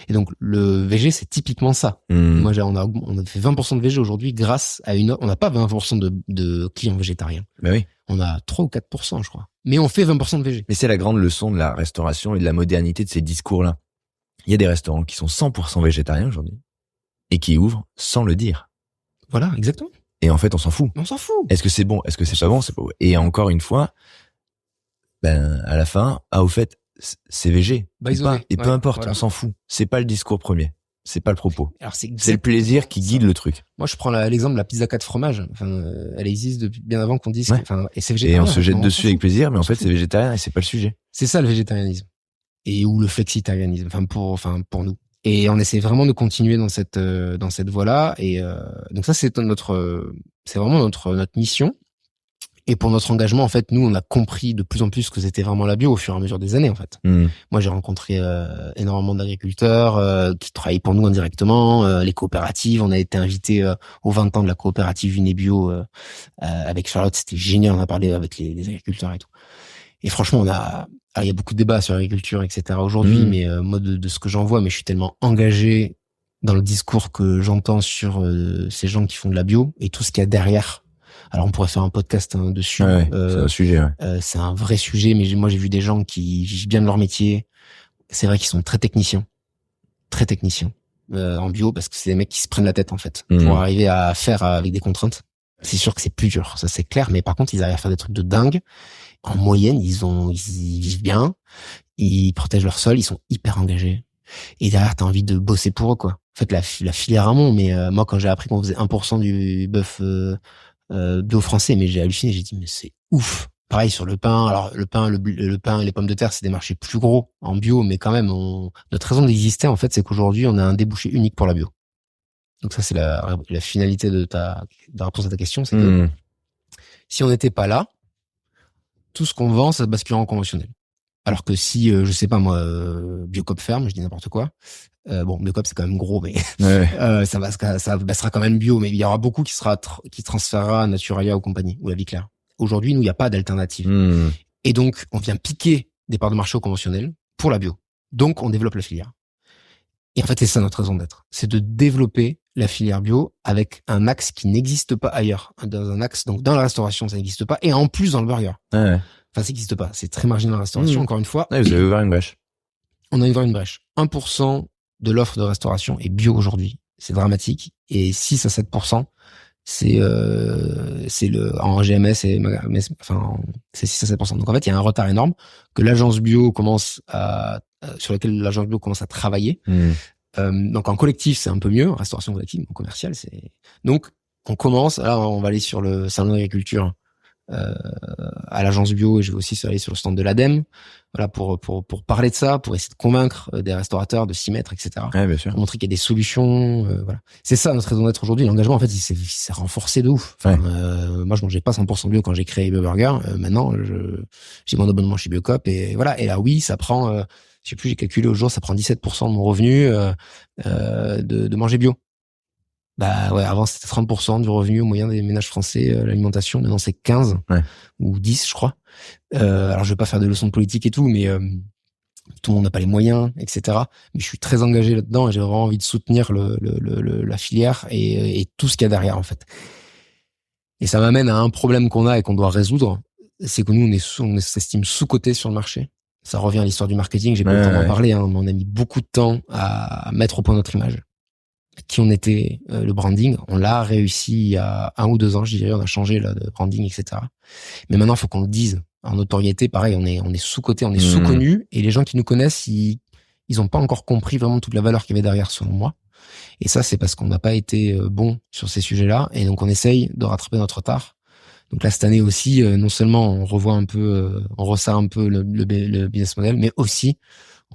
Et donc le VG, c'est typiquement ça. Moi, on a fait 20% de VG aujourd'hui grâce à on n'a pas 20% de clients végétariens. Ben oui. On a 3 ou 4%, je crois. Mais on fait 20% de VG. Mais c'est la grande leçon de la restauration et de la modernité de ces discours-là. Il y a des restaurants qui sont 100% végétariens aujourd'hui et qui ouvrent sans le dire. Voilà, exactement. Et en fait, on s'en fout. On s'en fout. Est-ce que c'est bon? Est-ce que c'est pas bon? C'est pas bon. Et encore une fois, à la fin, au fait, c'est végé. Et peu importe, voilà. On s'en fout. C'est pas le discours premier. C'est pas le propos. Alors c'est le plaisir qui guide le truc. Moi, je prends l'exemple de la pizza 4 fromages. Enfin, elle existe depuis bien avant qu'on dise. Et c'est Et végétarien. on se jette dessus avec plaisir, mais en fait, c'est végétarien et c'est pas le sujet. C'est ça le végétarianisme. Ou le flexitarianisme. Pour nous. Et on essaie vraiment de continuer dans cette voie-là. Et donc ça, c'est vraiment notre mission. Et pour notre engagement, en fait, nous, on a compris de plus en plus que c'était vraiment la bio au fur et à mesure des années, en fait. Moi, j'ai rencontré énormément d'agriculteurs qui travaillent pour nous indirectement, les coopératives. On a été invités aux 20 ans de la coopérative Unébio avec Charlotte. C'était génial, on a parlé avec les agriculteurs et tout. Et franchement, il y a beaucoup de débats sur l'agriculture, etc. aujourd'hui, mais moi, de ce que j'en vois, mais je suis tellement engagé dans le discours que j'entends sur ces gens qui font de la bio et tout ce qu'il y a derrière. Alors on pourrait faire un podcast dessus. Ouais, c'est un sujet. Ouais. C'est un vrai sujet, mais moi j'ai vu des gens qui vivent bien de leur métier. C'est vrai qu'ils sont très techniciens en bio, parce que c'est des mecs qui se prennent la tête en fait pour arriver à faire avec des contraintes. C'est sûr que c'est plus dur, ça c'est clair, mais par contre ils arrivent à faire des trucs de dingue. En moyenne, ils vivent bien, ils protègent leur sol, ils sont hyper engagés. Et derrière, t'as envie de bosser pour eux, quoi. En fait, la filière amont, mais moi quand j'ai appris qu'on faisait 1% du bœuf bio français, mais j'ai halluciné, j'ai dit mais c'est ouf. Pareil sur le pain. Alors le pain et les pommes de terre, c'est des marchés plus gros en bio, mais quand même notre raison d'exister en fait, c'est qu'aujourd'hui on a un débouché unique pour la bio. Donc ça c'est la finalité de la réponse à ta question, c'est que si on n'était pas là, tout ce qu'on vend ça basculerait en conventionnel. Alors que si je sais pas moi Biocop Ferme, je dis n'importe quoi. Biocop c'est quand même gros, mais ça sera quand même bio, mais il y aura beaucoup qui transférera à Naturalia ou compagnie ou la Vie Claire. Aujourd'hui, nous, il n'y a pas d'alternative. Et donc, on vient piquer des parts de marché au conventionnel pour la bio. Donc, on développe la filière. Et en fait, c'est ça notre raison d'être. C'est de développer la filière bio avec un axe qui n'existe pas ailleurs. Dans un axe, donc dans la restauration, ça n'existe pas. Et en plus, dans le burger. Enfin, ça n'existe pas. C'est très marginal dans la restauration, encore une fois. Vous avez ouvert une brèche. On a ouvert une brèche. 1% de l'offre de restauration est bio aujourd'hui. C'est dramatique. Et 6 à 7%, c'est en GMS c'est 6 à 7%. Donc en fait, il y a un retard énorme que l'agence bio sur lequel l'agence bio commence à travailler. Donc en collectif, c'est un peu mieux. En restauration collective, en commercial, donc on commence. Là, on va aller sur le salon d'agriculture à l'agence bio, et je vais aussi aller sur le stand de l'ADEME. Voilà, pour parler de ça, pour essayer de convaincre des restaurateurs de s'y mettre, etc. Ouais, bien sûr. Pour montrer qu'il y a des solutions. Voilà. C'est ça notre raison d'être aujourd'hui. L'engagement, en fait, il s'est renforcé de ouf. Moi, je mangeais pas 100% bio quand j'ai créé BioBurger. Maintenant, j'ai mon abonnement chez Biocop, et voilà. Et là, oui, ça prend, je sais plus, j'ai calculé au jour, ça prend 17% de mon revenu de manger bio. Avant c'était 30% du revenu moyen des ménages français, l'alimentation. Maintenant c'est 15 ou 10, je crois. Alors je vais pas faire de leçons de politique et tout, mais tout le monde n'a pas les moyens, etc. Mais je suis très engagé là-dedans et j'ai vraiment envie de soutenir la filière et tout ce qu'il y a derrière en fait. Et ça m'amène à un problème qu'on a et qu'on doit résoudre, c'est que nous on s'estime sous-coté sur le marché. Ça revient à l'histoire du marketing. J'ai pas le temps d'en parler, mais on a mis beaucoup de temps à mettre au point notre image. Qui on était, le branding, on l'a réussi il y a 1 ou 2 ans, je dirais, on a changé là de branding, etc. Mais maintenant, il faut qu'on le dise. En notoriété, pareil, on est sous-coté, on est sous-connu, et les gens qui nous connaissent, ils ont pas encore compris vraiment toute la valeur qu'il y avait derrière, selon moi. Et ça, c'est parce qu'on n'a pas été bon sur ces sujets-là, et donc on essaye de rattraper notre retard. Donc là, cette année aussi, non seulement on revoit un peu, on resserre un peu le business model, mais aussi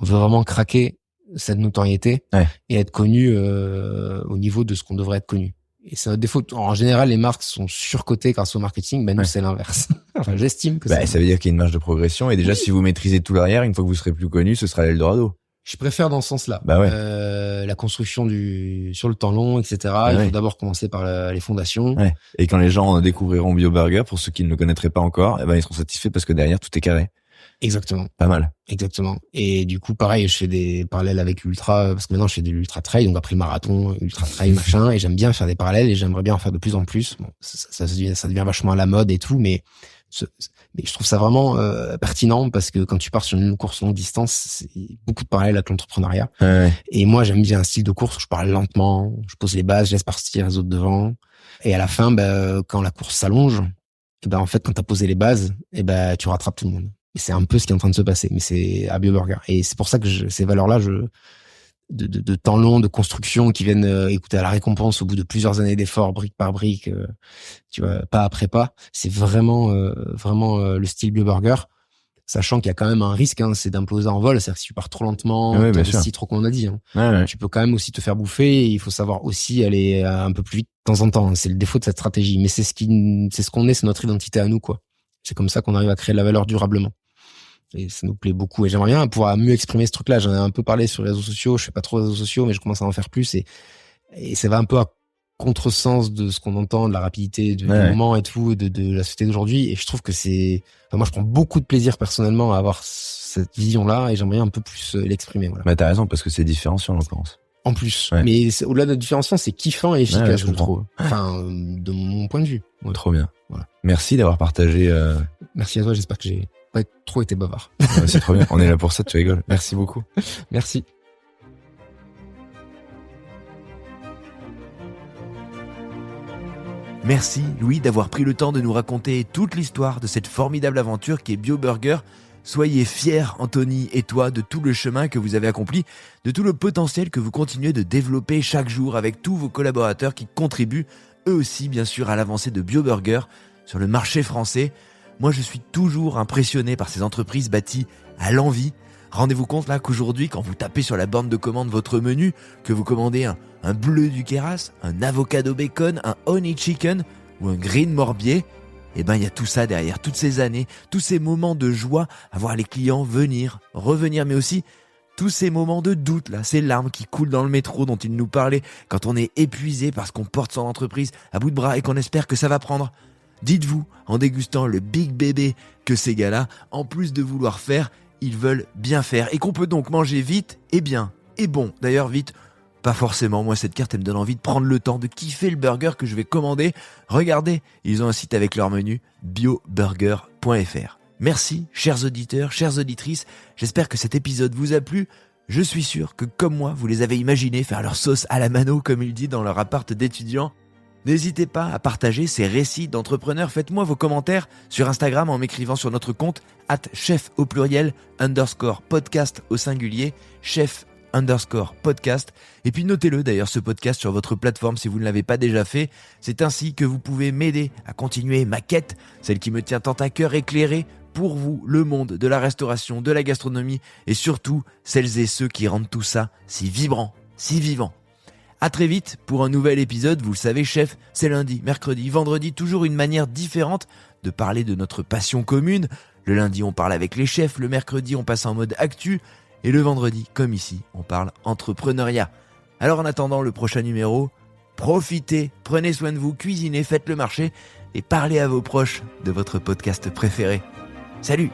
on veut vraiment craquer cette notoriété et être connu au niveau de ce qu'on devrait être connu. Et c'est notre défaut. En général, les marques sont surcotées grâce au marketing. Nous, c'est l'inverse. Enfin, j'estime que ça veut dire qu'il y a une marge de progression. Et déjà, si vous maîtrisez tout l'arrière, une fois que vous serez plus connu, ce sera l'Eldorado. Je préfère dans ce sens-là. La construction sur le temps long, etc. Il faut d'abord commencer par les fondations. Ouais. Et quand les gens découvriront BioBurger, pour ceux qui ne le connaîtraient pas encore, ils seront satisfaits parce que derrière, tout est carré. Exactement. Pas mal. Exactement. Et du coup, pareil, je fais des parallèles avec l'ultra, parce que maintenant, je fais de l'ultra trail, donc après le marathon, ultra trail, machin, et j'aime bien faire des parallèles et j'aimerais bien en faire de plus en plus. Bon, ça devient vachement à la mode et tout, mais je trouve ça vraiment pertinent parce que quand tu pars sur une course longue distance, c'est beaucoup de parallèles avec l'entrepreneuriat. Et moi, j'aime bien un style de course où je parle lentement, je pose les bases, je laisse partir les autres devant. Et à la fin, quand la course s'allonge, en fait, quand t'as posé les bases, tu rattrapes tout le monde. Et c'est un peu ce qui est en train de se passer, mais c'est à BioBurger. Et c'est pour ça que ces valeurs-là, de temps long, de construction, qui viennent écouter à la récompense au bout de plusieurs années d'efforts, brique par brique, tu vois, pas après pas. C'est vraiment le style BioBurger, sachant qu'il y a quand même un risque, c'est d'imploser en vol. C'est-à-dire que si tu pars trop lentement, t'investis trop, comme on a dit. Tu peux quand même aussi te faire bouffer. Et il faut savoir aussi aller un peu plus vite de temps en temps. C'est le défaut de cette stratégie, mais c'est ce qu'on est, c'est notre identité à nous, quoi. C'est comme ça qu'on arrive à créer de la valeur durablement. Et ça nous plaît beaucoup. Et j'aimerais bien pouvoir mieux exprimer ce truc-là. J'en ai un peu parlé sur les réseaux sociaux. Je fais pas trop de réseaux sociaux, mais je commence à en faire plus. Et ça va un peu à contresens de ce qu'on entend, de la rapidité du moment et tout, de la société d'aujourd'hui. Et je trouve que moi, je prends beaucoup de plaisir personnellement à avoir cette vision-là et j'aimerais un peu plus l'exprimer. Voilà. T'as raison, parce que c'est différenciant, en l'occurrence. En plus. Mais au-delà de la différenciation, c'est kiffant et efficace, je trouve. Enfin, de mon point de vue. Ouais. Trop bien. Voilà. Merci d'avoir partagé. Merci à toi, j'espère que j'ai pas trop été bavard. C'est trop bien. On est là pour ça, tu rigoles. Merci beaucoup. Merci. Merci Louis d'avoir pris le temps de nous raconter toute l'histoire de cette formidable aventure qui est BioBurger. Soyez fiers, Anthony et toi, de tout le chemin que vous avez accompli, de tout le potentiel que vous continuez de développer chaque jour avec tous vos collaborateurs qui contribuent, eux aussi bien sûr, à l'avancée de BioBurger sur le marché français. Moi, je suis toujours impressionné par ces entreprises bâties à l'envie. Rendez-vous compte là qu'aujourd'hui, quand vous tapez sur la borne de commande votre menu, que vous commandez un bleu du Keras, un avocado bacon, un honey chicken ou un green morbier, il y a tout ça derrière, toutes ces années, tous ces moments de joie à voir les clients venir, revenir, mais aussi tous ces moments de doute là, ces larmes qui coulent dans le métro dont il nous parlait quand on est épuisé parce qu'on porte son entreprise à bout de bras et qu'on espère que ça va prendre. Dites-vous, en dégustant le big bébé que ces gars-là, en plus de vouloir faire, ils veulent bien faire et qu'on peut donc manger vite et bien et bon. D'ailleurs vite, pas forcément. Moi cette carte elle me donne envie de prendre le temps de kiffer le burger que je vais commander. Regardez, ils ont un site avec leur menu bioburger.fr. Merci chers auditeurs, chères auditrices. J'espère que cet épisode vous a plu. Je suis sûr que comme moi vous les avez imaginés faire leur sauce à la mano comme il dit dans leur appart d'étudiants. N'hésitez pas à partager ces récits d'entrepreneurs. Faites-moi vos commentaires sur Instagram en m'écrivant sur notre compte @chef au pluriel _podcast au singulier chef_podcast. Et puis notez-le d'ailleurs ce podcast sur votre plateforme si vous ne l'avez pas déjà fait. C'est ainsi que vous pouvez m'aider à continuer ma quête, celle qui me tient tant à cœur, éclairer pour vous le monde de la restauration, de la gastronomie et surtout celles et ceux qui rendent tout ça si vibrant, si vivant. À très vite pour un nouvel épisode. Vous le savez, chef, c'est lundi, mercredi, vendredi, toujours une manière différente de parler de notre passion commune. Le lundi, on parle avec les chefs. Le mercredi, on passe en mode actu. Et le vendredi, comme ici, on parle entrepreneuriat. Alors en attendant le prochain numéro, profitez, prenez soin de vous, cuisinez, faites le marché et parlez à vos proches de votre podcast préféré. Salut!